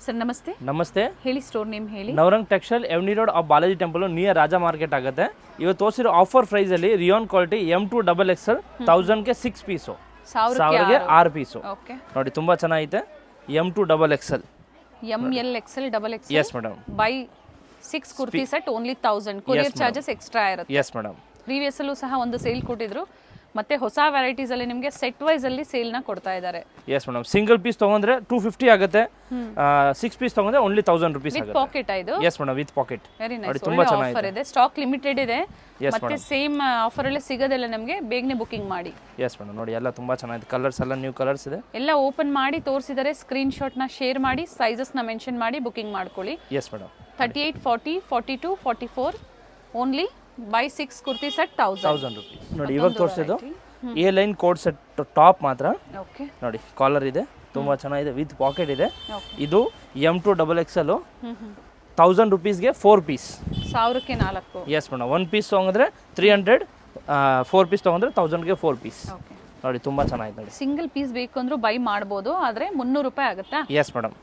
Sir ನಮಸ್ತೆ. ನಮಸ್ತೆ. ಹೇಳಿ, ಸ್ಟೋರ್ ನೇಮ್ ಹೇಳಿ. Navrang textile avenue road off Balaji temple near Raja market ಆಗುತ್ತೆ. ಇವತ್ತು ತೋರಿಸಿರೋ ಆಫರ್ ಪ್ರೈಸ್ ಅಲ್ಲಿ ರಿಯಾನ್ ಕ್ವಾಲಿಟಿ M2 XXL 1000ಗೆ 6 ಪೀಸು, 1000ಗೆ 6 ಪೀಸು. ನೋಡಿ ತುಂಬಾ ಚೆನ್ನಾಗಿದೆ. M2 XXL, ML XL XXL. Yes madam. Buy 6 kurti set only 1000. Courier charges extra ಇರುತ್ತೆ. Yes madam. ಪ್ರೀವಿಯಸ್ ಅಲ್ಲೂ ಸಹ ಒಂದು ಸೇಲ್ ಕೊಟ್ಟಿದ್ರು. ಮತ್ತೆ ಹೊಸ ವೆರೈಟೀಸ್ ಅಲ್ಲಿ ನಿಮಗೆ ಸೆಟ್ ವೈಸ್ ಅಲ್ಲಿ ಸೇಲ್ ನ ಕೊಡ್ತಾ ಇದ್ದಾರೆ. S madam. ಸಿಂಗಲ್ ಪೀಸ್ ತಗೊಂಡ್ರೆ 250 ಆಗುತ್ತೆ. 6 ಪೀಸ್ ತಗೊಂಡ್ರೆ ಓನ್ಲಿ 1000 ರೂಪೀಸ್ ವಿತ್ ಆಗುತ್ತೆ. ಪಾಕೆಟ್ ಇದು. Yes madam, with packet. Very nice. ನೋಡಿ ತುಂಬಾ ಆಫರ್ ಇದೆ. ಸ್ಟಾಕ್ ಲಿಮಿಟೆಡ್ ಇದೆ. Yes, ಮತ್ತೆ ಸೇಮ್ ಆಫರ್ ಅಲ್ಲಿ ಸಿಗೋದಿಲ್ಲ ನಮಗೆ. ಬೇಗನೆ ಬುಕಿಂಗ್ ಮಾಡಿ. Yes madam. ನೋಡಿ ಎಲ್ಲ ತುಂಬಾ ಚೆನ್ನಾಗಿದೆ. ಕಲರ್ಸ್ ಎಲ್ಲ ನ್ಯೂ ಕಲರ್ಸ್ ಇದೆ. ಎಲ್ಲ ಓಪನ್ ಮಾಡಿ ತೋರಿಸಿದರೆ ಸ್ಕ್ರೀನ್ ಶಾಟ್ ನ ಶೇರ್ ಮಾಡಿ, ಸೈಜಸ್ ನ ಮೆನ್ಷನ್ ಮಾಡಿ ಬುಕಿಂಗ್ ಮಾಡ್ಕೊಳ್ಳಿ. Yes madam. 38, 40, 42, 44 only by 6 kurti set 1000 rupees. ನೋಡಿ ಇವಾಗ ತೋರಿಸಿದ್ದು A line code set top ಮಾತ್ರ. ಓಕೆ. ನೋಡಿ ಕಾಲರ್ ಇದೆ, ತುಂಬಾ ಚೆನ್ನಾಗಿದೆ, ವಿತ್ ಪಾಕೆಟ್ ಇದೆ. ಇದು M2 XXL 1000 ರೂಪೀಸ್ಗೆ 4 ಪೀಸ್, 1000ಕ್ಕೆ 4. Yes madam. 1 ಪೀಸ್ ತಗೊಂಡ್ರೆ 300, 4 ಪೀಸ್ ತಗೊಂಡ್ರೆ 1000ಗೆ 4 ಪೀಸ್. ನೋಡಿ ತುಂಬಾ ಚೆನ್ನಾಗಿದೆ. ನೋಡಿ ಸಿಂಗಲ್ ಪೀಸ್ ಬೇಕು ಅಂದ್ರೂ ಬೈ ಮಾಡ್ಬೋದು, ಆದ್ರೆ 300 ರೂಪಾಯಿ ಆಗುತ್ತಾ? Yes madam.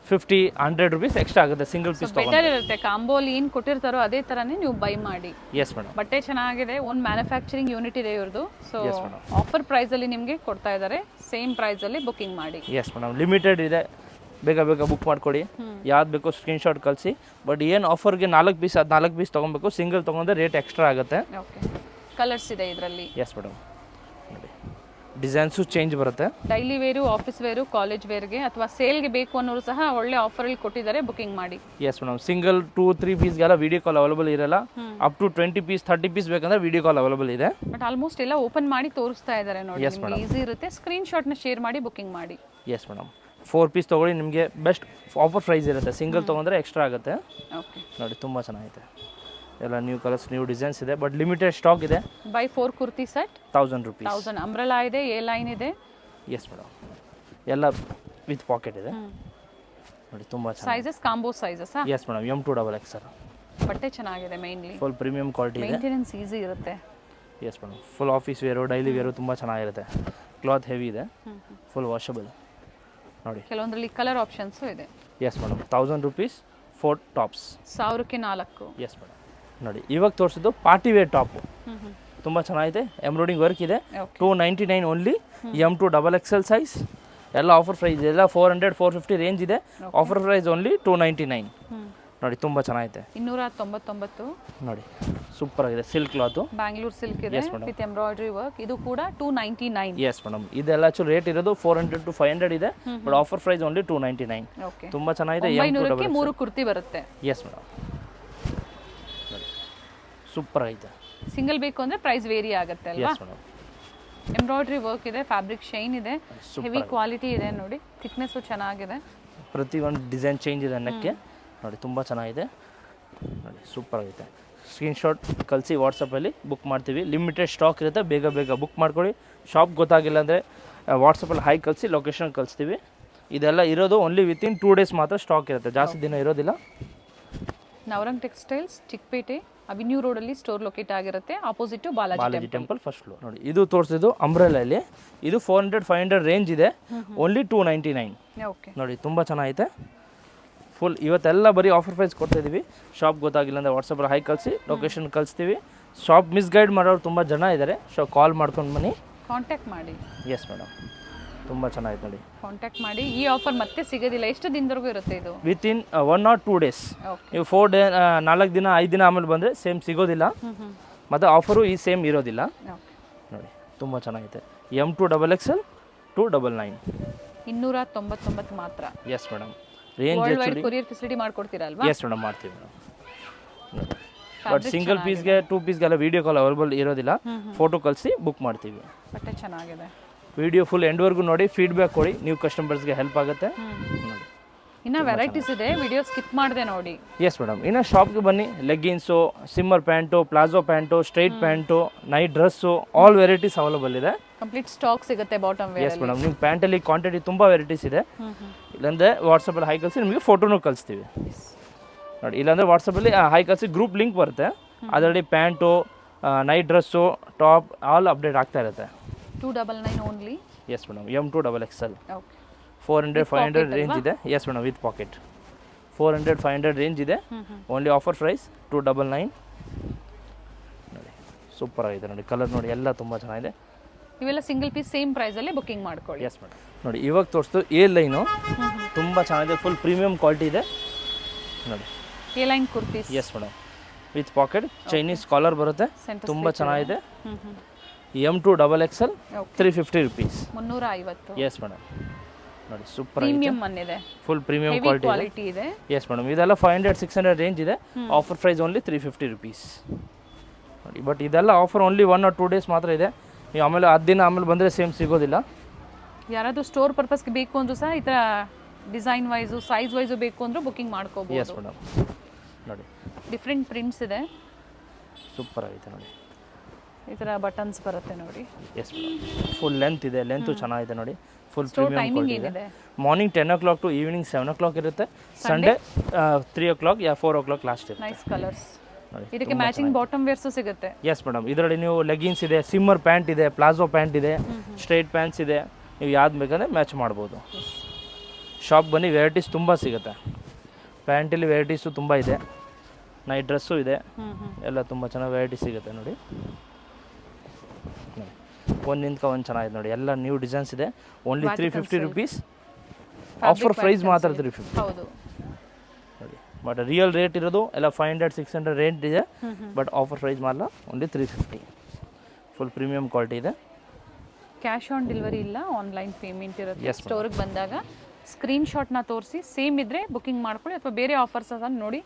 50-100 ರೂಪೀಸ್ ಎಕ್ಸ್ಟ್ರಾ ಆಗುತ್ತೆ ಸಿಂಗಲ್ ಪೀಸ್ ತಗೊಂಡ್ರೆ. ಬೆಟರ್ ಇರುತ್ತೆ. ಕಾಂಬೋಲಿ ಏನು ಕೊಟ್ಟಿರ್ತಾರೋ ಅದೇ ತರನೇ ನೀವು ಬೈ ಮಾಡಿ. Yes madam. ಬಟ್ಟೆ ಚೆನ್ನಾಗಿದೆ. ಒಂದು ಮ್ಯಾನುಫ್ಯಾಕ್ಚರಿಂಗ್ ಯೂನಿಟ್ ಇದೆ ಇವ್ರದ್ದು. ಸೊ ಆಫರ್ ಪ್ರೈಸ್ ಅಲ್ಲಿ ನಿಮಗೆ ಕೊಡ್ತಾ ಇದ್ದಾರೆ. ಸೇಮ್ ಪ್ರೈಸ್ ಅಲ್ಲಿ ಬುಕಿಂಗ್ ಮಾಡಿ. Yes madam. ಲಿಮಿಟೆಡ್ ಇದೆ, ಬೇಗ ಬೇಗ ಬುಕ್ ಮಾಡ್ಕೊಡಿ. ಯಾವ್ದು ಬೇಕೋ ಸ್ಕ್ರೀನ್ ಶಾಟ್ ಕಳಿಸಿ. ಬಟ್ ಏನು ಆಫರ್ಗೆ 4 ಪೀಸ್, ಅದು 4 ಪೀಸ್ ತೊಗೊಬೇಕು. ಸಿಂಗಲ್ ತೊಗೊಂಡ್ರೆ ರೇಟ್ ಎಕ್ಸ್ಟ್ರಾ ಆಗುತ್ತೆ. ಓಕೆ. ಕಲರ್ಸ್ ಇದೆ ಇದರಲ್ಲಿ. Yes madam. ನೋಡಿ ಡಿಸೈನ್ಸು ಚೇಂಜ್ ಬರುತ್ತೆ. Daily wear, office wear, college ವೇರ್ಗೆ ಅಥವಾ ಸೇಲ್ಗೆ ಬೇಕು ಅನ್ನೋರು ಸಹ ಒಳ್ಳೆ ಆಫರಲ್ಲಿ ಕೊಟ್ಟಿದ್ದಾರೆ. ಬುಕಿಂಗ್ ಮಾಡಿ. Yes madam. ಸಿಂಗಲ್ 2-3 ಪೀಸ್ಗೆಲ್ಲ ವಿಡಿಯೋ ಕಾಲ್ ಅವೈಲೇಬಲ್ ಇರಲ್ಲ. ಅಪ್ ಟು 20 ಪೀಸ್ 30 ಪೀಸ್ ಬೇಕಂದ್ರೆ ವಿಡಿಯೋ ಕಾಲ್ ಅವೈಲೇಬಲ್ ಇದೆ. ಬಟ್ ಆಲ್ಮೋಸ್ಟ್ ಎಲ್ಲ ಓಪನ್ ಮಾಡಿ ತೋರಿಸ್ತಾ ಇದ್ದಾರೆ ನೋಡಿ. ಈಸಿ ಇರುತ್ತೆ. ಸ್ಕ್ರೀನ್ ಶಾಟ್ನ ಶೇರ್ ಮಾಡಿ ಬುಕಿಂಗ್ ಮಾಡಿ. Yes madam. 4 ಪೀಸ್ ತೊಗೊಳ್ಳಿ, ನಿಮಗೆ ಬೆಸ್ಟ್ ಆಫರ್ ಪ್ರೈಸ್ ಇರುತ್ತೆ. ಸಿಂಗಲ್ ತೊಗೊಂಡ್ರೆ ಎಕ್ಸ್ಟ್ರಾ ಆಗುತ್ತೆ. ಓಕೆ. ನೋಡಿ ತುಂಬ ಚೆನ್ನಾಗಿದೆ. ಎಲ್ಲ ನ್ಯೂ ಕಲರ್ಸ್, ನ್ಯೂ ಡಿಸೈನ್ಸ್ ಇದೆ. ಬಟ್ ಲಿಮಿಟೆಡ್ ಸ್ಟಾಕ್ ಇದೆ. Buy 4 kurti set 1000 rupees. 1000. Umbrella ಇದೆ, ಎ ಲೈನ್ ಇದೆ. Yes madam. ಎಲ್ಲ ವಿತ್ ಪಾಕೆಟ್ ಇದೆ. ನೋಡಿ ತುಂಬ ಚೆನ್ನಾಗಿ. Sizes combo sizes. Yes madam. M2 XXL. ಬಟ್ಟೆ ಚೆನ್ನಾಗಿದೆ. ಮೇನ್ಲಿ ಫುಲ್ ಪ್ರೀಮಿಯಂ ಕ್ವಾಲಿಟಿ ಇದೆ. ಮೇಂಟೆನೆನ್ಸ್ ಈಸಿ ಇರುತ್ತೆ. Yes madam. Full office wear, daily wear ತುಂಬ ಚೆನ್ನಾಗಿರುತ್ತೆ. ಕ್ಲಾತ್ ಹೆವಿ ಇದೆ, ಫುಲ್ ವಾಷಬಲ್. ನೋಡಿ ಕೆಲವೊಂದರಲ್ಲಿ ಕಲರ್ ಆಪ್ಷನ್ಸು ಇದೆ. Yes madam. 1000 ರೂಪೀಸ್ 4 ಟಾಪ್ಸ್, 1000ಕ್ಕೆ 4. Yes madam. ನೋಡಿ ಇವಾಗ ತೋರಿಸಿದ್ದು ಪಾರ್ಟಿ ವೇರ್ ಟಾಪು, ತುಂಬ ಚೆನ್ನಾಗಿದೆ. ಎಂಬ್ರಾಯ್ಡಿಂಗ್ ವರ್ಕ್ ಇದೆ. 299 ಓನ್ಲಿ. M2 XXL size. ಎಲ್ಲ ಆಫರ್ ಪ್ರೈಸ್ ಎಲ್ಲ 400, 450 ರೇಂಜ್ ಇದೆ. Offer price only 299. ನೋಡಿ ತುಂಬ ಚೆನ್ನಾಗಿದೆ. 299. ನೋಡಿ ಸೂಪರ್ ಆಗಿದೆ. ಸಿಲ್ಕ್ ಕ್ಲಾತು, ಬ್ಯಾಂಗ್ಳೂರ್ ಸಿಲ್ಕ್ ಇದೆ ವಿತ್ ಎಂಬ್ರಾಯ್ಡ್ರಿ ವರ್ಕ್. ಇದು ಕೂಡ 299. Yes madam. ಇದೆಲ್ಲ ಆಕ್ಚುಲಿ ರೇಟ್ ಇರೋದು 400 to 500 ಇದೆ. But offer price only 299. Okay. ತುಂಬ ಚೆನ್ನಾಗಿದೆ. 900ಕ್ಕೆ 3 ಕುರ್ತಿ ಬರುತ್ತೆ. Yes madam. ನೋಡಿ ಸೂಪರ್ ಆಗಿದೆ. ಸಿಂಗಲ್ ಬೇಕು ಅಂದ್ರೆ ಪ್ರೈಸ್ ವೇರಿ ಆಗುತ್ತೆ ಅಲ್ವಾ? Yes madam. ಎಂಬ್ರಾಯ್ಡ್ರಿ ವರ್ಕ್ ಇದೆ, ಫ್ಯಾಬ್ರಿಕ್ ಶೈನ್ ಇದೆ, ಹೆವಿ ಕ್ವಾಲಿಟಿ ಇದೆ. ನೋಡಿ ಥಿಕ್ನೆಸ್ ಚೆನ್ನಾಗಿದೆ. ಪ್ರತಿ ಒಂದು ಡಿಸೈನ್ ಚೇಂಜ್ ಇದೆ ನೆಕ್ಗೆ. ನೋಡಿ ತುಂಬ ಚೆನ್ನಾಗಿದೆ. ನೋಡಿ ಸೂಪರ್ ಆಗಿದೆ. ಸ್ಕ್ರೀನ್ ಶಾಟ್ ಕಳಿಸಿ, ವಾಟ್ಸಪ್ಪಲ್ಲಿ ಬುಕ್ ಮಾಡ್ತೀವಿ. ಲಿಮಿಟೆಡ್ ಸ್ಟಾಕ್ ಇರುತ್ತೆ, ಬೇಗ ಬೇಗ ಬುಕ್ ಮಾಡ್ಕೊಳ್ಳಿ. ಶಾಪ್ ಗೊತ್ತಾಗಿಲ್ಲ ಅಂದರೆ ವಾಟ್ಸಪ್ಪಲ್ಲಿ ಹೈ ಕಳಿಸಿ, ಲೊಕೇಶನ್ ಕಳಿಸ್ತೀವಿ. ಇದೆಲ್ಲ ಇರೋದು ಓನ್ಲಿ ವಿತಿನ್ 2 ಡೇಸ್ ಮಾತ್ರ ಸ್ಟಾಕ್ ಇರುತ್ತೆ, ಜಾಸ್ತಿ ದಿನ ಇರೋದಿಲ್ಲ. ನವರಂಗ್ ಟೆಕ್ಸ್ಟೈಲ್ಸ್, ಚಿಕ್ಕಪೇಟೆ ಅವಿನ್ಯೂ ರೋಡಲ್ಲಿ ಸ್ಟೋರ್ ಲೊಕೇಟ್ ಆಗಿರುತ್ತೆ. Opposite Balaji temple first floor. ನೋಡಿ ಇದು ತೋರಿಸಿದ್ದು ಅಂಬ್ರೆಲಲ್ಲಿ. ಇದು 400-500 ರೇಂಜ್ ಇದೆ. ಓನ್ಲಿ 299. ಓಕೆ. ನೋಡಿ ತುಂಬ ಚೆನ್ನಾಗಿದೆ. ಫುಲ್ ಇವತ್ತೆಲ್ಲ ಬರೀ ಆಫರ್ ಪ್ರೈಸ್ ಕೊಡ್ತಾ ಇದ್ದೀವಿ. ಶಾಪ್ ಗೊತ್ತಾಗಿಲ್ಲ ಅಂದರೆ ವಾಟ್ಸಪ್ಪಲ್ಲಿ ಹೈ ಕಳಿಸಿ, ಲೊಕೇಶನ್ ಕಳಿಸ್ತೀವಿ. ಶಾಪ್ ಮಿಸ್ಗೈಡ್ ಮಾಡೋರು ತುಂಬ ಜನ ಇದ್ದಾರೆ. ಸೊ ಕಾಲ್ ಮಾಡ್ಕೊಂಡು ಬನ್ನಿ, ಕಾಂಟ್ಯಾಕ್ಟ್ ಮಾಡಿ. Yes madam. ತುಂಬ ಚೆನ್ನಾಗಿದೆ. ನೋಡಿ ಕಾಂಟ್ಯಾಕ್ಟ್ ಮಾಡಿ. ಈ ಆಫರ್ ಮತ್ತೆ ಸಿಗೋದಿಲ್ಲ. ಎಷ್ಟು ದಿನದವರೆಗೂ ಇರುತ್ತೆ ಇದು? Within 1 or 2 days. ನೀವು 4 ಡೇ 4 ದಿನ 5 ದಿನ ಆಮೇಲೆ ಬಂದರೆ ಸೇಮ್ ಸಿಗೋದಿಲ್ಲ. ಮತ್ತು ಆಫರು ಈ ಸೇಮ್ ಇರೋದಿಲ್ಲ. ನೋಡಿ ತುಂಬ ಚೆನ್ನಾಗಿದೆ. M2 XXL 299. 299 ಮಾತ್ರ. Yes madam. Range actually courier facility ಮಾಡ್ಕೊಡ್ತೀರಾ ಅಲ್ವಾ? ಎಸ್ ಮೇಡಮ್, ಮಾಡ್ತೀವಿ ಮೇಡಮ್. ಬಟ್ ಸಿಂಗಲ್ ಪೀಸ್ಗೆ 2 ಪೀಸ್ಗೆಲ್ಲ ವಿಡಿಯೋ ಕಾಲ್ ಅವೈಲೇಬಲ್ ಇರೋದಿಲ್ಲ. ಫೋಟೋ ಕಳಿಸಿ ಬುಕ್ ಮಾಡ್ತೀವಿ. ಬಟ್ಟೆ ಚೆನ್ನಾಗಿದೆ. ವಿಡಿಯೋ ಫುಲ್ ಎಂಡ್ವರೆಗೂ ನೋಡಿ, ಫೀಡ್ಬ್ಯಾಕ್ ಕೊಡಿ. ನೀವು ಕಸ್ಟಮರ್ಸ್ಗೆ ಹೆಲ್ಪ್ ಆಗುತ್ತೆ. ನೋಡಿ ಇನ್ನು ವೆರೈಟೀಸ್ ಇದೆ, ವಿಡಿಯೋ ಸ್ಕಿಪ್ ಮಾಡಿದೆ ನೋಡಿ. Yes madam. ಇನ್ನು ಶಾಪ್ಗೆ ಬನ್ನಿ. Leggings, ಸಿಮ್ಮರ್ pant, palazzo pant, straight pant, night dress, all varieties available ಇದೆ. ಕಂಪ್ಲೀಟ್ ಸ್ಟಾಕ್ ಸಿಗುತ್ತೆ ಬಾಟಮ್ ವೇರ್. Yes madam. ನಿಮ್ಮ ಪ್ಯಾಂಟಲ್ಲಿ ಕ್ವಾಂಟಿಟಿ ತುಂಬ ವೆರೈಟೀಸ್ ಇದೆ. ಇಲ್ಲಾಂದರೆ ವಾಟ್ಸಪ್ಪಲ್ಲಿ ಹೈ ಕಳಿಸಿ, ನಿಮಗೆ ಫೋಟೋನು ಕಳಿಸ್ತೀವಿ. ನೋಡಿ ಇಲ್ಲಾಂದರೆ ವಾಟ್ಸಪ್ಪಲ್ಲಿ ಹೈ ಕಳಿಸಿ, ಗ್ರೂಪ್ ಲಿಂಕ್ ಬರುತ್ತೆ. ಅದರಲ್ಲಿ pant, night dress, top all update ಆಗ್ತಾ ಇರುತ್ತೆ. 299 only. Yes madam. M2 XXL. Okay. 400-500 range ಇದೆ. Yes madam, with pocket 400-500 range ಇದೆ. Only offer price 299. ನೋಡಿ ಸೂಪರ್ ಆಗಿದೆ ನೋಡಿ, ಕಲರ್ ನೋಡಿ ಎಲ್ಲ ತುಂಬ ಚೆನ್ನಾಗಿದೆ. ಇವೆಲ್ಲ ಸಿಂಗಲ್ ಪೀಸ್ ಸೇಮ್ ಪ್ರೈಸಲ್ಲಿ ಬುಕ್ಕಿಂಗ್ ಮಾಡ್ಕೊಳ್ಳಿ. S madam. ನೋಡಿ ಇವಾಗ ತೋರಿಸ್ತು ಎ ಲೈನು, ತುಂಬ ಚೆನ್ನಾಗಿದೆ, ಫುಲ್ ಪ್ರೀಮಿಯಂ ಕ್ವಾಲಿಟಿ ಇದೆ ನೋಡಿ. A line kurtis. Yes madam, with pocket Chinese collar ಬರುತ್ತೆ, ತುಂಬ ಚೆನ್ನಾಗಿದೆ. M2XXL 350 rupees. 350. Yes madam. ನೋಡಿ ಸೂಪರ್ ಪ್ರೀಮಿಯಂ ಅನ್ನಿದೆ, ಫುಲ್ ಪ್ರೀಮಿಯಂ ಕ್ವಾಲಿಟಿ ಇದೆ. ಎಸ್ ಮೇಡಮ್, ಇದೆಲ್ಲ 500-600 ರೇಂಜ್ ಇದೆ. ಆಫರ್ ಪ್ರೈಸ್ ಓನ್ಲಿ 350 rupees ನೋಡಿ. ಬಟ್ ಇದೆಲ್ಲ ಆಫರ್ ಓನ್ಲಿ 1 or 2 days ಮಾತ್ರ ಇದೆ. ನೀವು ಆಮೇಲೆ 10 ದಿನ ಆಮೇಲೆ ಬಂದರೆ ಸೇಮ್ ಸಿಗೋದಿಲ್ಲ. ಯಾರಾದರೂ ಸ್ಟೋರ್ ಪರ್ಪಸ್ಗೆ ಬೇಕು ಅಂದರೂ ಸಹ ಈ ಥರ ಡಿಸೈನ್ ವೈಸು ಸೈಜ್ ವೈಸು ಬೇಕು ಅಂದರೂ ಬುಕ್ಕಿಂಗ್ ಮಾಡ್ಕೋಬೋದು. S madam. ನೋಡಿ ಡಿಫ್ರೆಂಟ್ ಪ್ರಿಂಟ್ಸ್ ಇದೆ, ಸೂಪರ್ ಆಗಿದೆ ನೋಡಿ. ಈ ಥರ ಬಟನ್ಸ್ ಬರುತ್ತೆ ನೋಡಿ. ಎಸ್ ಮೇಡಮ್, ಫುಲ್ ಲೆಂತ್ ಇದೆ, ಲೆಂತು ಚೆನ್ನಾಗಿದೆ ನೋಡಿ. Full store premium timing quality ಇದೆ. ಏನಿದೆ? Morning 10 o'clock to evening 7 o'clock ಇರುತ್ತೆ. ಸಂಡೇ 3 o'clock ಯಾ 4 o'clock ಲಾಸ್ಟ್ ಇರುತ್ತೆ. Nice colours. ನೋಡಿ ಇದಕ್ಕೆ ಮ್ಯಾಚಿಂಗ್ ಬಾಟಮ್ ವೇರ್ಸು ಸಿಗುತ್ತೆ. ಎಸ್ ಮೇಡಮ್, ಇದರಲ್ಲಿ ನೀವು ಲೆಗಿನ್ಸ್ ಇದೆ, ಸಿಮ್ಮರ್ ಪ್ಯಾಂಟ್ ಇದೆ, ಪ್ಲಾಜೋ ಪ್ಯಾಂಟ್ ಇದೆ, ಸ್ಟ್ರೈಟ್ ಪ್ಯಾಂಟ್ಸ್ ಇದೆ. ನೀವು ಯಾವ್ದು ಬೇಕಂದರೆ ಮ್ಯಾಚ್ ಮಾಡ್ಬೋದು. ಶಾಪ್ ಬನ್ನಿ, ವೆರೈಟೀಸ್ ತುಂಬ ಸಿಗುತ್ತೆ. ಪ್ಯಾಂಟಲ್ಲಿ ವೆರೈಟೀಸು ತುಂಬ ಇದೆ, ನೈಟ್ ಡ್ರೆಸ್ಸು ಇದೆ, ಎಲ್ಲ ತುಂಬ ಚೆನ್ನಾಗಿ ವೆರೈಟಿ ಸಿಗುತ್ತೆ ನೋಡಿ. ಒಂದಿಂದಕ ಒಂದು ಚೆನ್ನಾಗಿದೆ ನೋಡಿ, ಎಲ್ಲ ನ್ಯೂ ಡಿಸೈನ್ಸ್ ಇದೆ. Only 350 rupees. ಆಫರ್ ಪ್ರೈಸ್ ಮಾತ್ರ 350. ಹೌದು ನೋಡಿ, ಬಟ್ ರಿಯಲ್ ರೇಟ್ ಇರೋದು ಎಲ್ಲ 500-600 ರೇಟ್ ಇದೆ. ಬಟ್ ಆಫರ್ ಪ್ರೈಸ್ ಮಾತ್ರ ಓನ್ಲಿ 350. ಫುಲ್ ಪ್ರೀಮಿಯಂ ಕ್ವಾಲಿಟಿ ಇದೆ. ಕ್ಯಾಶ್ ಆನ್ ಡೆಲಿವರಿ ಇಲ್ಲ, ಆನ್ಲೈನ್ ಪೇಮೆಂಟ್ ಇರುತ್ತೆ. Yes, ಸ್ಟೋರಿಗೆ ಬಂದಾಗ ಸ್ಕ್ರೀನ್ ಶಾಟ್ನ ತೋರಿಸಿ ಸೇಮ್ ಇದ್ರೆ ಬುಕ್ಕಿಂಗ್ ಮಾಡ್ಕೊಳ್ಳಿ, ಅಥವಾ ಬೇರೆ ಆಫರ್ಸ್ ಅದನ್ನು ನೋಡಿ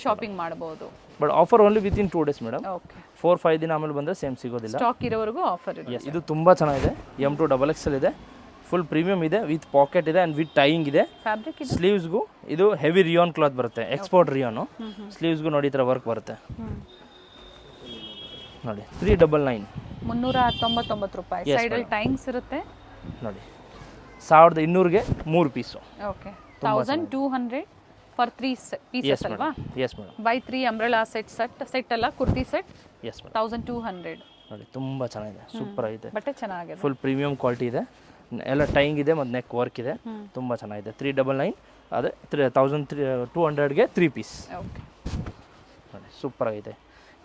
ಶಾಪಿಂಗ್ ಮಾಡ್ಬೋದು. But offer only within 2 days madam. Okay, 4-5 ದಿನ ಆಮೇಲೆ ಬಂದರೆ ಸೇಮ್ ಸಿಗೋದಿಲ್ಲ. ಸ್ಟಾಕ್ ಇರೋವರೆಗೂ ಆಫರ್ ಇದೆ. ಇದು ತುಂಬ ಚೆನ್ನಾಗಿದೆ. M2XXL ಇದೆ, ಫುಲ್ ಪ್ರೀಮಿಯಂ ಇದೆ, ವಿತ್ ಪಾಕೆಟ್ ಇದೆ ಆ್ಯಂಡ್ ವಿತ್ ಟೈಯಿಂಗ್ ಇದೆ. ಫ್ಯಾಬ್ರಿಕ್ ಇದೆ. ಸ್ಲೀವ್ಸ್ಗೂ ಇದು ಹೆವಿ ರಿಯಾನ್ ಕ್ಲಾತ್ ಬರುತ್ತೆ, ಎಕ್ಸ್ಪೋರ್ಟ್ ರಿಯಾನು. ಸ್ಲೀವ್ಸ್ಗೂ ನೋಡಿ ಈ ಥರ ವರ್ಕ್ ಬರುತ್ತೆ ನೋಡಿ. 399. 399 ರೂಪಾಯಿ. ಸೈಡಲ್ಲಿ ಟೈಮ್ಸ್ ಇರುತ್ತೆ ನೋಡಿ. 1200ಗೆ 3 ಪೀಸು. ಓಕೆ, 1200 ಫಾರ್ 3 ಪೀಸಸ್ ಅಲ್ವಾ? Yes madam. By 3 umbrella set ಅಲ್ಲ, ಕುರ್ತಿ ಸೆಟ್. Yes madam. 1200 ನೋಡಿ, ತುಂಬ ಚೆನ್ನಾಗಿದೆ, ಸೂಪರ್ ಆಗಿದೆ, ಬಟ್ಟೆ ಚೆನ್ನಾಗಿದೆ, ಫುಲ್ ಪ್ರೀಮಿಯಂ ಕ್ವಾಲಿಟಿ ಇದೆ, ಎಲ್ಲ ಟೈಯಿಂಗ್ ಇದೆ ಮತ್ತು ನೆಕ್ ವರ್ಕ್ ಇದೆ, ತುಂಬ ಚೆನ್ನಾಗಿದೆ. 399 ಅದೇ 1200ಗೆ 3 ಪೀಸ್. ಓಕೆ ನೋಡಿ, ಸೂಪರ್ ಆಗಿದೆ.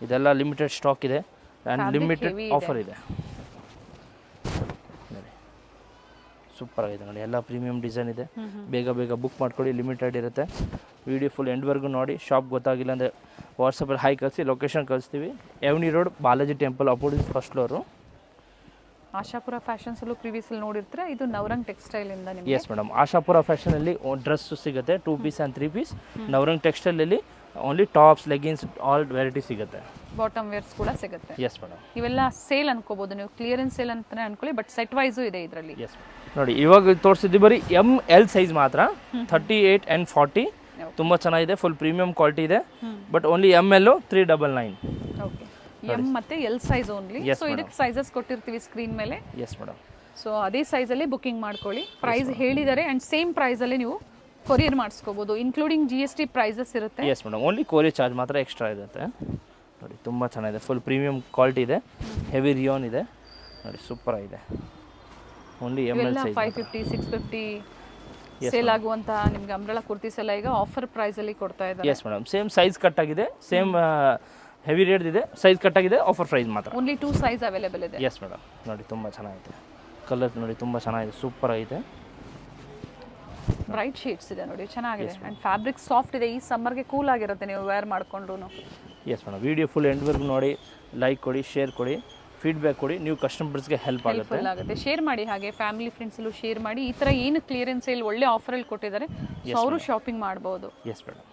ಇದೆಲ್ಲ ಲಿಮಿಟೆಡ್ ಸ್ಟಾಕ್ ಇದೆ ಆ್ಯಂಡ್ ಲಿಮಿಟೆಡ್ ಆಫರ್ ಇದೆ ನೋಡಿ. ಸೂಪರ್ ಆಗಿದೆ ನೋಡಿ, ಎಲ್ಲ ಪ್ರೀಮಿಯಂ ಡಿಸೈನ್ ಇದೆ. ಬೇಗ ಬೇಗ ಬುಕ್ ಮಾಡ್ಕೊಳ್ಳಿ, ಲಿಮಿಟೆಡ್ ಇರುತ್ತೆ. ವಿಡಿಯೋ ಫುಲ್ ಎಂಡ್ವರೆಗೂ ನೋಡಿ. ಶಾಪ್ ಗೊತ್ತಾಗಿಲ್ಲ ಅಂದರೆ ವಾಟ್ಸಪ್ಪಲ್ಲಿ ಹಾಯ್ ಕಳಿಸಿ, ಲೊಕೇಶನ್ ಕಳಿಸ್ತೀವಿ. Avenue road, Balaji temple opposite, first floor. Ashapura ಫ್ಯಾಷನ್ಸಲ್ಲೂ ಪ್ರೀವಿಯಸ್ಸಲ್ಲಿ ನೋಡಿರ್ತೀರ, ಇದು ನವರಂಗ್ ಟೆಕ್ಸ್ಟೈಲಿಂದ ನಿಮಗೆ. ಎಸ್ ಮೇಡಮ್, ಆಶಾಪುರ ಫ್ಯಾಷನಲ್ಲಿ ಡ್ರೆಸ್ಸು ಸಿಗುತ್ತೆ, 2 ಪೀಸ್ ಆ್ಯಂಡ್ 3 ಪೀಸ್. ನವರಂಗ್ ಟೆಕ್ಸ್ಟೈಲಲ್ಲಿ only tops, leggings, all variety ಸಿಗುತ್ತೆ. ಬಾಟಮ್ ವೇರ್ಸ್ ಕೂಡ ಸಿಗುತ್ತೆ. Yes madam. ಇವೆಲ್ಲ ಸೇಲ್ ಅನ್ಕೋಬೋದು ನೀವು, ಕ್ಲಿಯರೆನ್ಸ್ ಸೇಲ್ ಅಂತಲೇ ಅನ್ಕೊಳ್ಳಿ, ಬಟ್ ಸೆಟ್ ವೈಸು ಇದೆ ಇದರಲ್ಲಿ. ಎಸ್ ನೋಡಿ, ಇವಾಗ ತೋರಿಸಿದ್ದು ಬರೀ ML ಸೈಜ್ ಮಾತ್ರ, 38 and 40. ತುಂಬ ಚೆನ್ನಾಗಿದೆ, ಫುಲ್ ಪ್ರೀಮಿಯಂ ಕ್ವಾಲಿಟಿ ಇದೆ. But only ML 399. Okay, M ಮತ್ತೆ L ಸೈಜ್ ಓನ್ಲಿ. ಸೊ ಇದಕ್ಕೆ ಸೈಜಸ್ ಕೊಟ್ಟಿರ್ತೀವಿ ಸ್ಕ್ರೀನ್ ಮೇಲೆ. Yes madam. ಸೊ ಅದೇ ಸೈಜಲ್ಲಿ ಬುಕ್ಕಿಂಗ್ ಮಾಡ್ಕೊಳ್ಳಿ. ಪ್ರೈಸ್ ಹೇಳಿದ್ದಾರೆ ಆ್ಯಂಡ್ ಸೇಮ್ ಪ್ರೈಸಲ್ಲಿ ನೀವು ಕೊರಿಯರ್ ಮಾಡಿಸ್ಕೋಬೋದು, ಇನ್ಕ್ಲೂಡಿಂಗ್ GST ಪ್ರೈಸಸ್ ಇರುತ್ತೆ. Yes madam, only courier charge ಮಾತ್ರ ಎಕ್ಸ್ಟ್ರಾ ಇರುತ್ತೆ ನೋಡಿ. ತುಂಬ ಚೆನ್ನಾಗಿದೆ, ಫುಲ್ ಪ್ರೀಮಿಯಂ ಕ್ವಾಲಿಟಿ ಇದೆ, ಹೆವಿ ರಿಯಾನ್ ಇದೆ ನೋಡಿ, ಸೂಪರ್ ಆಗಿದೆ. ಓನ್ಲಿ ML ಸೈಜ್ 550 650 ಸೇಲ್ ಆಗುವಂತಹ ನಿಮ್ಗೆ ಅಂಬ್ರೆಲಾ ಕುರ್ತೀಸ್ ಎಲ್ಲ ಈಗ ಆಫರ್ ಪ್ರೈಸಲ್ಲಿ ಕೊಡ್ತಾ ಇದ್ದಾರೆ. Yes madam, same size cut ಆಗಿದೆ, ಸೇಮ್ ಹೆವಿ ರೇಟ್ ಇದೆ, ಸೈಜ್ ಕಟ್ ಆಗಿದೆ, ಆಫರ್ ಪ್ರೈಸ್ ಮಾತ್ರ. ಓನ್ಲಿ 2 ಸೈಜ್ ಅವೈಲೇಬಲ್ ಇದೆ. Yes madam. ನೋಡಿ, ತುಂಬ ಚೆನ್ನಾಗಿದೆ, ಕಲರ್ ನೋಡಿ ತುಂಬ ಚೆನ್ನಾಗಿದೆ, ಸೂಪರ್ ಆಗಿದೆ. ಬ್ರೈಟ್ ಶೇಡ್ಸ್ ಇದೆ ನೋಡಿ, ಚೆನ್ನಾಗಿದೆ ಆ್ಯಂಡ್ ಫ್ಯಾಬ್ರಿಕ್ ಸಾಫ್ಟ್ ಇದೆ. ಈ ಸಮ್ಮರ್ಗೆ ಕೂಲ್ ಆಗಿರುತ್ತೆ ನೀವು ವೇರ್ ಮಾಡಿಕೊಂಡ್ರು. ಎಸ್ ಮೇಡಮ್, ವಿಡಿಯೋ ಫುಲ್ ಎಂಡ್ವರೆಗೂ ನೋಡಿ, ಲೈಕ್ ಕೊಡಿ, ಶೇರ್ ಕೊಡಿ, ಫೀಡ್ಬ್ಯಾಕ್ ಕೊಡಿ, ನೀವು ಕಸ್ಟಮರ್ಸ್ಗೆ ಹೆಲ್ಪ್ ಆಗುತ್ತೆ. ಶೇರ್ ಮಾಡಿ, ಹಾಗೆ ಫ್ಯಾಮಿಲಿ ಫ್ರೆಂಡ್ಸಲ್ಲೂ ಶೇರ್ ಮಾಡಿ. ಈ ಥರ ಏನು ಕ್ಲಿಯರೆನ್ಸ್ ಸೇಲ್ ಒಳ್ಳೆ ಆಫರಲ್ಲಿ ಕೊಟ್ಟಿದ್ದಾರೆ, ಸೊ ಅವರು ಶಾಪಿಂಗ್ ಮಾಡ್ಬೋದು. ಎಸ್ ಮೇಡಮ್,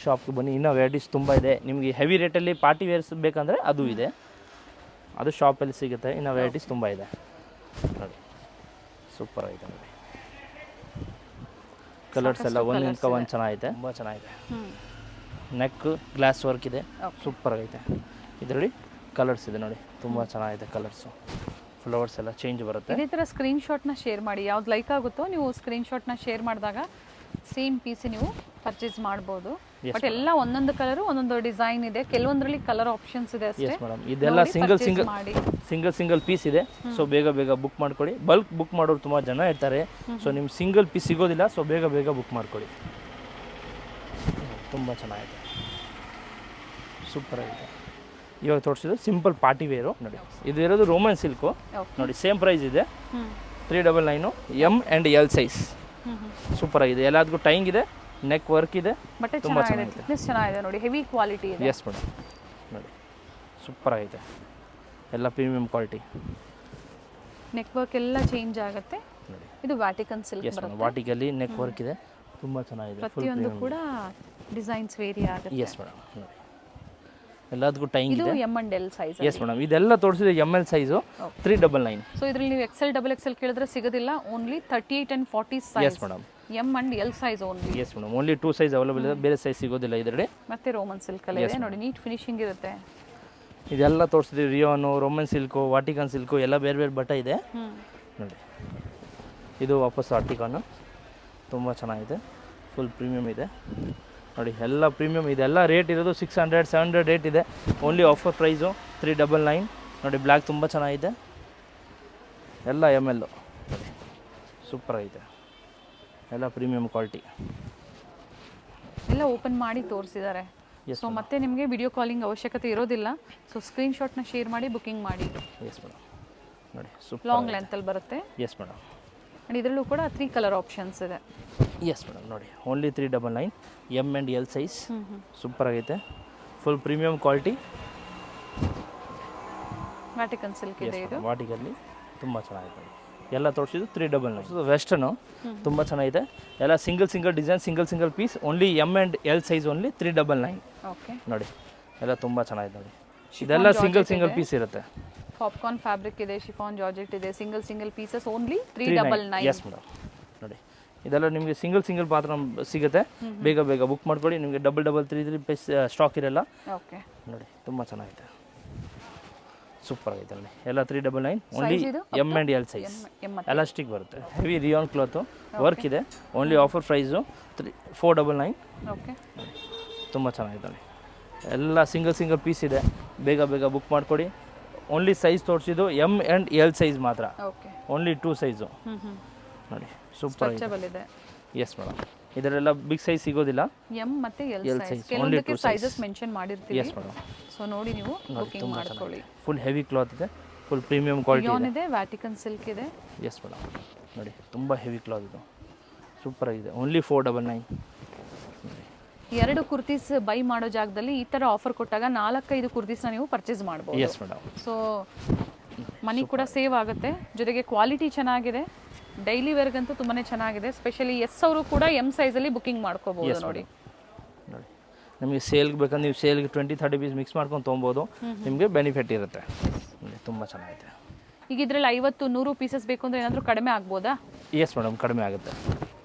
ಶಾಪ್ಗೆ ಬನ್ನಿ, ಇನ್ನೂ ವೆರೈಟೀಸ್ ತುಂಬ ಇದೆ. ನಿಮಗೆ ಹೆವಿ ರೇಟಲ್ಲಿ ಪಾರ್ಟಿ ವೇರ್ಸ್ ಬೇಕಂದರೆ ಅದು ಇದೆ, ಅದು ಶಾಪಲ್ಲಿ ಸಿಗುತ್ತೆ. ಇನ್ನು ವೆರೈಟೀಸ್ ತುಂಬ ಇದೆ ನೋಡಿ, ಸೂಪರ್ ಆಗಿದೆ ನೋಡಿ. ಕಲರ್ಸ್ ಎಲ್ಲ ಒಂದೊಂದು ಒಂದು ಚೆನ್ನಾಗಿದೆ, ತುಂಬ ಚೆನ್ನಾಗಿದೆ. ನೆಕ್ ಗ್ಲಾಸ್ ವರ್ಕ್ ಇದೆ, ಸೂಪರ್ ಆಗೈತೆ. ಇದರಲ್ಲಿ ಕಲರ್ಸ್ ಇದೆ ನೋಡಿ, ತುಂಬ ಚೆನ್ನಾಗಿದೆ ಕಲರ್ಸು. ಫ್ಲವರ್ಸ್ ಎಲ್ಲ ಚೇಂಜ್ ಬರುತ್ತೆ. ಇದೇ ಥರ ಸ್ಕ್ರೀನ್ ಶಾಟ್ನ ಶೇರ್ ಮಾಡಿ, ಯಾವ್ದು ಲೈಕ್ ಆಗುತ್ತೋ ನೀವು ಸ್ಕ್ರೀನ್ ಶಾಟ್ನ ಶೇರ್ ಮಾಡಿದಾಗ ಸೇಮ್ ಪೀಸ್ ನೀವು ಪರ್ಚೇಸ್ ಮಾಡ್ಬೋದು. ಬಟ್ ಎಲ್ಲ ಒಂದೊಂದು ಕಲರ್ ಒಂದೊಂದು ಡಿಸೈನ್ ಇದೆ, ಕೆಲವೊಂದರಲ್ಲಿ ಕಲರ್ ಆಪ್ಷನ್ಸ್ ಇದೆ ಅಷ್ಟೇ. ಎಸ್ ಮೇಡಮ್, ಇದೆಲ್ಲ ಸಿಂಗಲ್ ಪೀಸ್ ಇದೆ. ಸೊ ಬೇಗ ಬುಕ್ ಮಾಡ್ಕೊಳ್ಳಿ. ಬಲ್ಕ್ ಬುಕ್ ಮಾಡೋರು ತುಂಬ ಜನ ಇರ್ತಾರೆ. ಸೊ ನಿಮ್ಗೆ ಸಿಂಗಲ್ ಪೀಸ್ ಸಿಗೋದಿಲ್ಲ. ಸೊ ಬೇಗ ಬುಕ್ ಮಾಡ್ಕೊಳ್ಳಿ. ತುಂಬ ಚೆನ್ನಾಗಿದೆ, ಸೂಪರ್ ಆಗಿದೆ. ಇವಾಗ ತೋರಿಸಿದ್ದು ಸಿಂಪಲ್ ಪಾರ್ಟಿ ವೇರು ನೋಡಿ. ಇದು ಇರೋದು ರೋಮನ್ ಸಿಲ್ಕು ನೋಡಿ. ಸೇಮ್ ಪ್ರೈಸ್ ಇದೆ, 399 M and L size. Super ಆಗಿದೆ. ಎಲ್ಲದಕ್ಕೂ ಟೈಂಗ್ ಇದೆ, ನೆಕ್ ವರ್ಕ್ ಇದೆ, ಬಟ್ಟೆ ಚೆನ್ನಾಗಿದೆ, ಥಿಕ್ನೆಸ್ ಚೆನ್ನಾಗಿದೆ ನೋಡಿ, ಹೆವಿ ಕ್ವಾಲಿಟಿ ಇದೆ. ಎಸ್ ಮೇಡಮ್ ನೋಡಿ, ಸೂಪರ್ ಆಗಿದೆ. ಎಲ್ಲ ಪ್ರೀಮಿಯಂ ಕ್ವಾಲಿಟಿ. ನೆಕ್ ವರ್ಕ್ ಎಲ್ಲ ಚೇಂಜ್ ಆಗುತ್ತೆ ನೋಡಿ. ಇದು ವ್ಯಾಟಿಕನ್ ಸಿಲ್ಕ್ ಬರುತ್ತೆ. ವಾಟಿಕಲ್ಲಿ ನೆಕ್ ವರ್ಕ್ ಇದೆ, ತುಂಬ ಚೆನ್ನಾಗಿದೆ. ಪ್ರತಿಯೊಂದು ಕೂಡ ಡಿಸೈನ್ಸ್ ವೇರಿ ಆಗುತ್ತೆ. ಎಸ್ ಮೇಡಮ್ ನೋಡಿ, ಎಲ್ಲದಕ್ಕೂ ಟೈಮ್ ಇದು ಇದೆ. M and L size. S madam, ಇದೆಲ್ಲ ತೋರಿಸಿದೆ ಎಮ್ ಎಲ್ ಸೈಜು 399. ಸೊ ಇದರಲ್ಲಿ ನೀವು ಎಕ್ಸೆಲ್ ಡಬಲ್ ಎಕ್ಸೆಲ್ ಕೇಳಿದ್ರೆ ಸಿಗೋದಿಲ್ಲ, only 38 and 40 size. Yes madam, M and L size only. Yes madam, only 2 size available ಇದೆ, ಬೇರೆ ಸೈಜ್ ಸಿಗೋದಿಲ್ಲ ಇದರಲ್ಲಿ. ಮತ್ತೆ ರೋಮನ್ ಸಿಲ್ಕ್ ಅಲ್ಲಿ ಇದೆ ನೋಡಿ, ನೀಟ್ ಫಿನಿಶಿಂಗ್ ಇರುತ್ತೆ. ಇದೆಲ್ಲ ತೋರಿಸಿದ್ವಿ, ರಿಯೋನು, ರೋಮನ್ ಸಿಲ್ಕು, ವಾಟಿಕನ್ ಸಿಲ್ಕು ಎಲ್ಲ ಬೇರೆ ಬಟ್ಟೆ ಇದೆ ನೋಡಿ. ಇದು ವಾಪಸ್ ವಾಟಿಕನ್ನು, ತುಂಬ ಚೆನ್ನಾಗಿದೆ, ಫುಲ್ ಪ್ರೀಮಿಯಮ್ ಇದೆ ನೋಡಿ. ಎಲ್ಲ ಪ್ರೀಮಿಯಮ್, ಇದೆಲ್ಲ ರೇಟ್ ಇರೋದು 600 700 ರೇಟ್ ಇದೆ. ಓನ್ಲಿ ಆಫರ್ ಪ್ರೈಸು 399 ನೋಡಿ. ಬ್ಲ್ಯಾಕ್ ತುಂಬ ಚೆನ್ನಾಗಿದೆ, ಎಲ್ಲ ಎಮ್ ಎಲ್ಲು ನೋಡಿ, ಸೂಪರ್ ಆಗಿದೆ. ಎಲ್ಲ ಪ್ರೀಮಿಯಮ್ ಕ್ವಾಲಿಟಿ. ಎಲ್ಲ ಓಪನ್ ಮಾಡಿ ತೋರಿಸಿದ್ದಾರೆ. ಸೊ ಮತ್ತೆ ನಿಮಗೆ ವಿಡಿಯೋ ಕಾಲಿಂಗ್ ಅವಶ್ಯಕತೆ ಇರೋದಿಲ್ಲ. ಸೊ ಸ್ಕ್ರೀನ್ಶಾಟ್ನ ಶೇರ್ ಮಾಡಿ ಬುಕಿಂಗ್ ಮಾಡಿ. ಎಸ್ ಮೇಡಮ್ ನೋಡಿ, ಸೂಪರ್ ಲಾಂಗ್ ಲೆಂತಲ್ಲಿ ಬರುತ್ತೆ. ಎಸ್ ಮೇಡಮ್, ಆ್ಯಂಡ್ ಇದರಲ್ಲೂ ಕೂಡ 3 ಕಲರ್ ಆಪ್ಷನ್ಸ್ ಇದೆ. ಎಸ್ ಮೇಡಮ್ ನೋಡಿ, only 399 M and L size. Super ಆಗೈತೆ, full premium quality. Vatican silk ಇದೆ ಇದು. ವಾಟಿಕಲ್ಲಿ ತುಂಬ ಚೆನ್ನಾಗಿದೆ. ಎಲ್ಲ ತೋರಿಸಿದ್ದು 399. ವೆಸ್ಟರ್ನು ತುಂಬ ಚೆನ್ನಾಗಿದೆ. ಎಲ್ಲ single design, single piece. Only M and L size only 399. Okay ನೋಡಿ, ಎಲ್ಲ ತುಂಬ ಚೆನ್ನಾಗಿದೆ ನೋಡಿ. ಇದೆಲ್ಲ ಸಿಂಗಲ್ ಪೀಸ್ ಇರುತ್ತೆ. ಪಾಪ್ಕಾರ್ನ್ ಫ್ಯಾಬ್ರಿಕ್ ಇದೆ, ಶಿಫಾನ್ ಜಾರ್ಜೆಟ್ ಇದೆ, single pieces only 399. Yes madam ನೋಡಿ, ಇದೆಲ್ಲ ನಿಮಗೆ ಸಿಂಗಲ್ ಪಾತ್ರ ಸಿಗುತ್ತೆ. ಬೇಗ ಬುಕ್ ಮಾಡ್ಕೊಳ್ಳಿ. ನಿಮಗೆ ಡಬಲ್ 3 ಪೀಸ್ ಸ್ಟಾಕ್ ಇರಲ್ಲ. ಓಕೆ ನೋಡಿ, ತುಂಬ ಚೆನ್ನಾಗಿದೆ, ಸೂಪರ್ ಆಗಿದೆ ನೋಡಿ. ಎಲ್ಲ 399 only M and L size. Elastic ಬರುತ್ತೆ, ಹೆವಿ ರಿಯಾನ್ ಕ್ಲಾತು, ವರ್ಕ್ ಇದೆ. Only offer price 499. ಓಕೆ, ತುಂಬ ಚೆನ್ನಾಗಿದೆ ನೋಡಿ. ಎಲ್ಲ ಸಿಂಗಲ್ ಪೀಸ್ ಇದೆ. ಬೇಗ ಬುಕ್ ಮಾಡ್ಕೊಡಿ. ಓನ್ಲಿ ಸೈಜ್ ತೋರಿಸಿದ್ದು ಎಮ್ ಆ್ಯಂಡ್ ಎಲ್ ಸೈಜ್ ಮಾತ್ರ. ಓಕೆ, ಓನ್ಲಿ 2 ಸೈಜು ನೋಡಿ, ಸೂಪರ್ ಇದೆ. ಎಸ್ ಮೇಡಮ್, ಇದರೆಲ್ಲ ಬಿಗ್ ಸೈಜ್ ಸಿಗೋದಿಲ್ಲ. ಎಮ್ ಮತ್ತೆ ಎಲ್ ಸೈಜ್ ಕೆಲವೊಂದಕ್ಕೆ ಸೈಜಸ್ ಮೆನ್ಷನ್ ಮಾಡಿರ್ತೀವಿ. ಎಸ್ ಮೇಡಮ್, ಸೊ ನೋಡಿ ನೀವು ಬುಕಿಂಗ್ ಮಾಡ್ಕೊಳ್ಳಿ. ಫುಲ್ ಹೆವಿ ಕ್ಲಾತ್ ಇದೆ, ಫುಲ್ ಪ್ರೀಮಿಯಂ ಕ್ವಾಲಿಟಿ ಇದೆ. ವ್ಯಾಟಿಕನ್ ಸಿಲ್ಕ್ ಇದೆ. ಎಸ್ ಮೇಡಮ್ ನೋಡಿ, ತುಂಬ ಹೆವಿ ಕ್ಲಾತ್ ಇದು, ಸೂಪರ್ ಆಗಿದೆ. ಓನ್ಲಿ 499. 2 ಕುರ್ತೀಸ್ ಬೈ ಮಾಡೋ ಜಾಗದಲ್ಲಿ ಈ ಥರ ಆಫರ್ ಕೊಟ್ಟಾಗ 4-5 ಕುರ್ತೀಸ್ನ ನೀವು ಪರ್ಚೇಸ್ ಮಾಡ್ಬೋದು. ಎಸ್ ಮೇಡಮ್, ಸೊ ಮನಿ ಕೂಡ ಸೇವ್ ಆಗುತ್ತೆ, ಜೊತೆಗೆ ಕ್ವಾಲಿಟಿ ಚೆನ್ನಾಗಿದೆ. ಡೈಲಿ ವೇರ್ಗಂತೂ ತುಂಬಾ ಚೆನ್ನಾಗಿದೆ. ಸ್ಪೆಷಲಿ ಎಸ್ ಅವರು ಕೂಡ ಎಮ್ ಸೈಜಲ್ಲಿ ಬುಕಿಂಗ್ ಮಾಡ್ಕೋಬಹುದು ನೋಡಿ. ನಿಮಗೆ ಸೇಲ್ಗೆ ಬೇಕಂದ್ರೆ ನೀವು ಸೇಲ್ಗೆ 20-30 ಪೀಸ್ ಮಿಕ್ಸ್ ಮಾಡ್ಕೊಂಡು ತೊಗೊಬೋದು. ನಿಮಗೆ ಬೆನಿಫಿಟ್ ಇರುತ್ತೆ. ತುಂಬ ಚೆನ್ನಾಗಿದೆ. ಈಗ ಇದರಲ್ಲಿ 50-100 ಪೀಸಸ್ ಬೇಕು ಅಂದರೆ ಏನಾದರೂ ಕಡಿಮೆ ಆಗ್ಬೋದಾ? ಎಸ್ ಮೇಡಮ್, ಕಡಿಮೆ ಆಗುತ್ತೆ.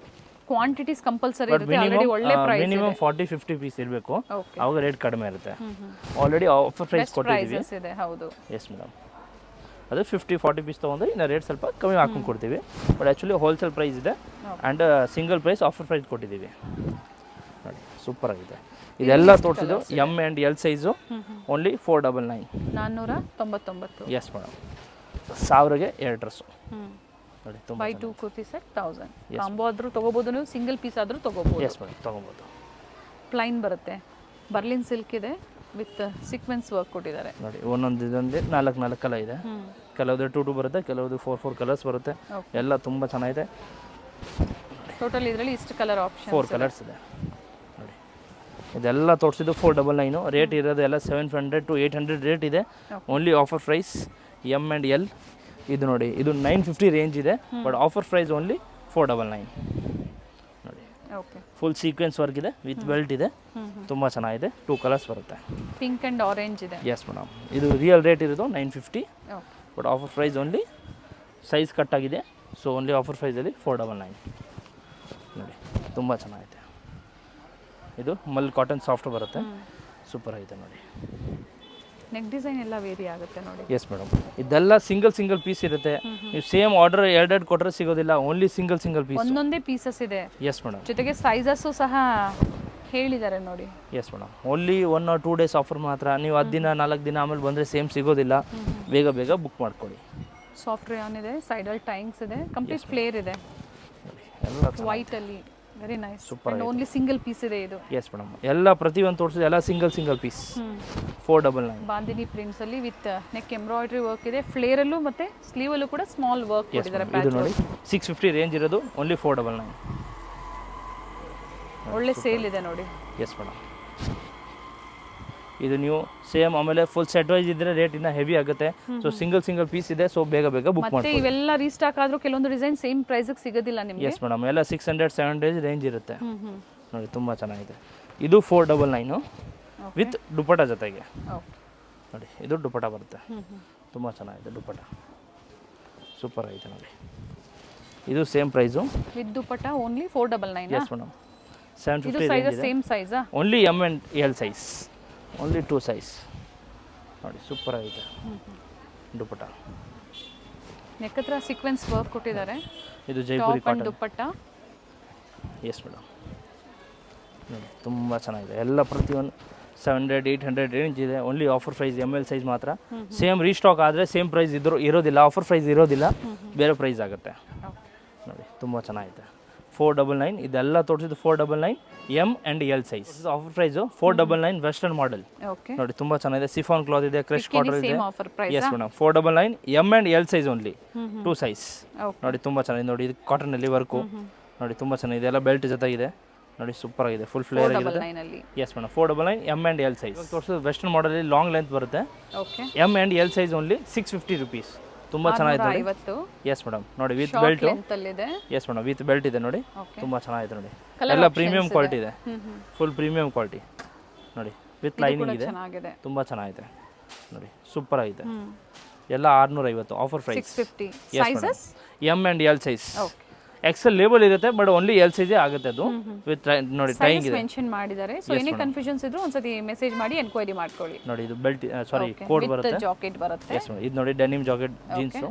ಕ್ವಾಂಟಿಟೀಸ್ ಕಂಪಲ್ಸರಿ ಇರುತ್ತೆ. ಆಲ್ರೆಡಿ ಒಳ್ಳೆ ಪ್ರೈಸ್ ಇದೆ. ಮಿನಿಮಮ್ 40-50 ಪೀಸ್ ಇರಬೇಕು, ಆವಾಗ ರೇಟ್ ಕಡಿಮೆ ಇರುತ್ತೆ. ಆಲ್ರೆಡಿ ಆಫರ್ ಪ್ರೈಸ್ ಕೊಟ್ಟಿದ್ದೀವಿ. ಇದೆ ಹೌದು. ಎಸ್ ಮೇಡಮ್, ಅದು 50-40 ಪೀಸ್ ತೊಗೊಂಡ್ರೆ ಇನ್ನು ರೇಟ್ ಸ್ವಲ್ಪ ಕಮ್ಮಿ ಹಾಕೊಂಡು ಕೊಡ್ತೀವಿ. ಬಟ್ ಆ್ಯಕ್ಚುಲಿ ಹೋಲ್ಸೇಲ್ ಪ್ರೈಸ್ ಇದೆ and single price offer price ಕೊಟ್ಟಿದ್ದೀವಿ ನೋಡಿ. ಸೂಪರ್ ಆಗಿದೆ. ಇದೆಲ್ಲ ತೋರಿಸಿದ್ದು M and L size only 499. 499. Yes madam, 1000ಗೆ 2 ಡ್ರೆಸ್ಸು ನೋಡಿ. Buy 2 kurti set 1000. ಕಾಂಬೋ ಆದರೂ ತೊಗೋಬೋದು, ನೀವು ಸಿಂಗಲ್ ಪೀಸ್ ಆದರೂ ತೊಗೋಬೋದು. ಎಸ್ ಮೇಡಮ್, ತೊಗೋಬೋದು. ಪ್ಲೈನ್ ಬರುತ್ತೆ, ಬರ್ಲಿನ್ ಸಿಲ್ಕ್ ಇದೆ ವಿತ್ ಸೀಕ್ವೆನ್ಸ್ ವರ್ಕ್ ಕೊಟ್ಟಿದ್ದಾರೆ ನೋಡಿ. ಒಂದೊಂದು ಇದೊಂದು 4 ಕಲರ್ ಇದೆ. ಕೆಲವ್ದು 2 ಬರುತ್ತೆ, ಕೆಲವ್ದು 4 ಕಲರ್ಸ್ ಬರುತ್ತೆ. ಎಲ್ಲ ತುಂಬ ಚೆನ್ನಾಗಿದೆ. ಟೋಟಲ್ ಇದರಲ್ಲಿ ಇಷ್ಟು ಕಲರ್ ಆಪ್ಷನ್ 4 ಕಲರ್ಸ್ ಇದೆ ನೋಡಿ. ಇದೆಲ್ಲ ತೋರಿಸಿದ್ದು 499. ರೇಟ್ ಇರೋದು ಎಲ್ಲ 700 to 800 ರೇಟ್ ಇದೆ. Only offer price M and L. ಇದು ನೋಡಿ, ಇದು 950 ರೇಂಜ್ ಇದೆ, ಬಟ್ ಆಫರ್ ಪ್ರೈಸ್ ಓನ್ಲಿ 499 ನೋಡಿ. ಓಕೆ, ಫುಲ್ ಸೀಕ್ವೆನ್ಸ್ ವರ್ಕ್ ಇದೆ ವಿತ್ ಬೆಲ್ಟ್ ಇದೆ. ತುಂಬ ಚೆನ್ನಾಗಿದೆ. 2 ಕಲರ್ಸ್ ಬರುತ್ತೆ, ಪಿಂಕ್ ಆ್ಯಂಡ್ ಆರೆಂಜ್ ಇದೆ. ಎಸ್ ಮೇಡಮ್, ಇದು ರಿಯಲ್ ರೇಟ್ ಇರೋದು 950, but offer price only size cut ಆಗಿದೆ. ಸೊ ಓನ್ಲಿ ಆಫರ್ ಪ್ರೈಸಲ್ಲಿ 499 ನೋಡಿ. ತುಂಬ ಚೆನ್ನಾಗಿದೆ. ಇದು ಮಲ್ ಕಾಟನ್ ಸಾಫ್ಟ್ ಬರುತ್ತೆ, ಸೂಪರ್ ಆಗಿದೆ ನೋಡಿ. ನೆಕ್ ಡಿಸೈನ್ ಎಲ್ಲ ವೇರಿ ಆಗುತ್ತೆ ನೋಡಿ. ಎಸ್ ಮೇಡಮ್, ಇದೆಲ್ಲ ಸಿಂಗಲ್ ಪೀಸ್ ಇರುತ್ತೆ. ನೀವು ಸೇಮ್ ಆರ್ಡರ್ 2 ಕೊಟ್ಟರೆ ಸಿಗೋದಿಲ್ಲ. ಓನ್ಲಿ ಸಿಂಗಲ್ ಪೀಸ್, ಒಂದೊಂದೇ ಪೀಸಸ್ ಇದೆ. ಎಸ್ ಮೇಡಮ್, ಜೊತೆಗೆ ಸೈಜಸ್ಸು ಸಹ ಹೇಳಿದ್ದಾರೆ ನೋಡಿ. Yes madam, only 1 or 2 days offer ಮಾತ್ರ. ನೀವು 10 ದಿನ 4 ದಿನ ಆಮೇಲೆ ಬಂದರೆ ಸೇಮ್ ಸಿಗೋದಿಲ್ಲ. ಬೇಗ ಬೇಗ ಬುಕ್ ಮಾಡ್ಕೊಳ್ಳಿ. ಸಾಫ್ಟ್ ರೇಯಾನ್ ಇದೆ, ಸೈಡಲ್ಲಿ ಟೈಂಗ್ಸ್ ಇದೆ, ಕಂಪ್ಲೀಟ್ ಫ್ಲೇರ್ ಇದೆ, ಎಲ್ಲ ವೈಟ್ ಅಲ್ಲಿ very nice. And only single piece ಇದೆ ಇದು. ಎಸ್ ಮೇಡಮ್, ಎಲ್ಲ ಪ್ರತಿಯೊಂದು ತೋರಿಸಿದೆ, ಎಲ್ಲ ಸಿಂಗಲ್ ಪೀಸ್. 499. ಬಾಂದಿನಿ ಪ್ರಿಂಟ್ಸ್ ಅಲ್ಲಿ ವಿತ್ ನೆಕ್ ಎಂಬ್ರಾಯ್ಡ್ರಿ ವರ್ಕ್ ಇದೆ, ಫ್ಲೇರ್ ಅಲ್ಲೂ ಮತ್ತೆ ಸ್ಲೀವ್ ಅಲ್ಲೂ ಕೂಡ ಸ್ಮಾಲ್ ವರ್ಕ್ ಕೊಟ್ಟಿದ್ದಾರೆ. ಇದು ನೋಡಿ 650 ರೇಂಜ್ ಇರೋದು, ಓನ್ಲಿ 499. ಒಳ್ಳೆ ಸೇಲ್ ಇದೆ ನೋಡಿ. ಎಸ್ ಮೇಡಮ್, ಇದು ನೀವು ಸೇಮ್ ಆಮೇಲೆ ಫುಲ್ ಸೆಟ್ ವೈಸ್ ಇದ್ರೆ ರೇಟ್ ಇನ್ನ ಹೆವಿ ಆಗುತ್ತೆ. ಸೊ ಸಿಂಗಲ್ ಪೀಸ್ ಇದೆ, ಸೊ ಬೇಗ ಬೇಗ ಬುಕ್ ಮಾಡಿ. ಮತ್ತೆ ಇವೆಲ್ಲ ರೀಸ್ಟಾಕ್ ಆದ್ರೂ ಕೆಲವೊಂದು ಡಿಸೈನ್ ಸೇಮ್ ಪ್ರೈಸ್ ಸಿಗೋದಿಲ್ಲ ನಿಮಗೆ. ಎಸ್ ಮೇಡಮ್, ಎಲ್ಲ 600-700 ರೇಂಜ್ ಇರುತ್ತೆ ನೋಡಿ. ತುಂಬಾ ಚೆನ್ನಾಗಿದೆ. ಇದು 499 ವಿತ್ ದುಪಟ್ಟ ಜೊತೆಗೆ ನೋಡಿ. ಇದು ದುಪಟ್ಟ ಬರುತ್ತೆ, ತುಂಬಾ ಚೆನ್ನಾಗಿದೆ ದುಪಟ್ಟ, ಸೂಪರ್ ಆಗಿದೆ ನೋಡಿ. ಇದು same price with dupatta only 499. Yes madam, 750 size range ಇದೆ. ಸೇಮ್ ಸೈಜಾ? Only M and L size, only 2 size ನೋಡಿ. ಸೂಪರ್ ಆಗಿದೆ ದುಪಟ್ಟ. ನೆಕ್ ಹತ್ರ ಸೀಕ್ವೆನ್ಸ್ ವರ್ಕ್ ಕೊಟ್ಟಿದ್ದಾರೆ. ಇದು Jaipuri cotton dupatta. Yes madam, ನೋಡಿ ತುಂಬ ಚೆನ್ನಾಗಿದೆ. ಎಲ್ಲ ಪ್ರತಿಯೊಂದು 700-800 ರೇಂಜ್ ಇದೆ. Only offer price ML size ಮಾತ್ರ. ಸೇಮ್ ರೀಸ್ಟಾಕ್ ಆದರೆ ಸೇಮ್ ಪ್ರೈಸ್ ಇರೋದಿಲ್ಲ, ಆಫರ್ ಪ್ರೈಸ್ ಇರೋದಿಲ್ಲ, ಬೇರೆ ಪ್ರೈಸ್ ಆಗುತ್ತೆ ನೋಡಿ. ತುಂಬ ಚೆನ್ನಾಗಿದೆ. 499. ಇದೆಲ್ಲ ತೋರಿಸಿದ್ದು 499 M and L size. Offer price 499 western model ನೋಡಿ. ತುಂಬ ಚೆನ್ನಾಗಿದೆ. ಸಿಫಾನ್ ಕ್ಲಾತ್ ಇದೆ, ಕ್ರಶ್ ಕಾಟನ್ ಇದೆ. Yes madam, 499 M and L size only, 2 size ನೋಡಿ. ತುಂಬ ಚೆನ್ನಾಗಿದೆ ನೋಡಿ. ಇದು ಕಾಟನಲ್ಲಿ ವರ್ಕು ನೋಡಿ, ತುಂಬ ಚೆನ್ನಾಗಿದೆ. ಎಲ್ಲ ಬೆಲ್ಟ್ ಜೊತೆಗಿದೆ ನೋಡಿ, ಸೂಪರ್ ಆಗಿದೆ. ಫುಲ್ ಫ್ಲೇರ್ ಆಗಿದೆ. Yes madam, 499 M and L size ತೋರಿಸೋದು. ವೆಸ್ಟರ್ನ್ ಮಾಡೆಲ್ ಲಾಂಗ್ ಲೆಂತ್ ಬರುತ್ತೆ. M and L size only 650 rupees. ತುಂಬ ಚೆನ್ನಾಗಿದೆ ನೋಡಿ. ಎಸ್ ಮೇಡಮ್, ನೋಡಿ with belt. Yes madam, with belt ಇದೆ ನೋಡಿ. ತುಂಬ ಚೆನ್ನಾಗಿದೆ ನೋಡಿ. ಎಲ್ಲ ಪ್ರೀಮಿಯಂ ಕ್ವಾಲಿಟಿ ಇದೆ, ಫುಲ್ ಪ್ರೀಮಿಯಂ ಕ್ವಾಲಿಟಿ ನೋಡಿ. ವಿತ್ ಲೈನಿಂಗ್ ಇದೆ, ತುಂಬ ಚೆನ್ನಾಗಿದೆ ನೋಡಿ. ಸೂಪರ್ ಆಗಿದೆ. ಎಲ್ಲ 650 offer price. M and L size. XL label ಇರುತ್ತೆ, ಬಟ್ ಓನ್ಲಿ L ಸೈಜೇ ಆಗುತ್ತೆ ಅದು. ವಿತ್ ನೋಡಿ ಟೈಯಿಂಗ್ ಇದೆ, ಮೆನ್ಷನ್ ಮಾಡಿದ್ದಾರೆ. ಸೊ ಏನೇ ಕನ್ಫ್ಯೂಷನ್ಸ್ ಇದ್ರೂ ಒಂದ್ಸತಿ ಮೆಸೇಜ್ ಮಾಡಿ ಎನ್ಕ್ವೈರಿ ಮಾಡ್ಕೊಳ್ಳಿ ನೋಡಿ. ಇದು ಬೆಲ್ಟ್, ಸಾರಿ ಕೋಡ್ ಬರುತ್ತೆ. ಜಾಕೆಟ್ ಬರುತ್ತೆ. ಎಸ್ ಮೇಡಮ್, ಇದು ನೋಡಿ ಡೆನಿಮ್ ಜಾಕೆಟ್ ಜೀನ್ಸ್,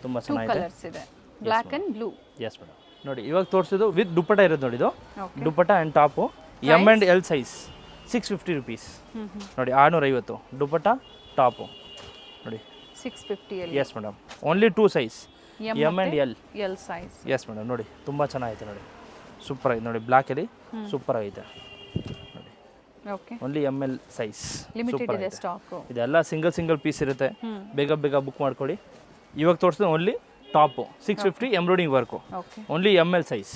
ತುಂಬಾ ಚೆನ್ನಾಗಿದೆ. ಕಲರ್ಸ್ ಇದೆ, black and blue. S madam, ನೋಡಿ ಇವಾಗ ತೋರಿಸಿದ್ದು ವಿತ್ ದುಪಟ್ಟ ಇರೋದು ನೋಡಿ. ಇದು dupatta and top M and L size 650 rupees ನೋಡಿ. 650 ದುಪಟ್ಟ ಟಾಪು ನೋಡಿ, 650 ಅಲ್ಲಿ. Yes madam, only 2 size M and L size. S madam, ನೋಡಿ ತುಂಬ ಚೆನ್ನಾಗಿದೆ ನೋಡಿ. ಸೂಪರ್ ಆಗಿದೆ ನೋಡಿ. ಬ್ಲ್ಯಾಕಲ್ಲಿ ಸೂಪರ್ ಆಗಿದೆ ನೋಡಿ. Okay, only ML size, limited ಇದೆ ಸ್ಟಾಕ್. ಇದೆಲ್ಲ ಸಿಂಗಲ್ ಪೀಸ್ ಇರುತ್ತೆ, ಬೇಗ ಬೇಗ ಬುಕ್ ಮಾಡ್ಕೊಳ್ಳಿ. ಇವಾಗ ತೋರಿಸಿದ್ರೆ only top 650 embroidering work, only ML size.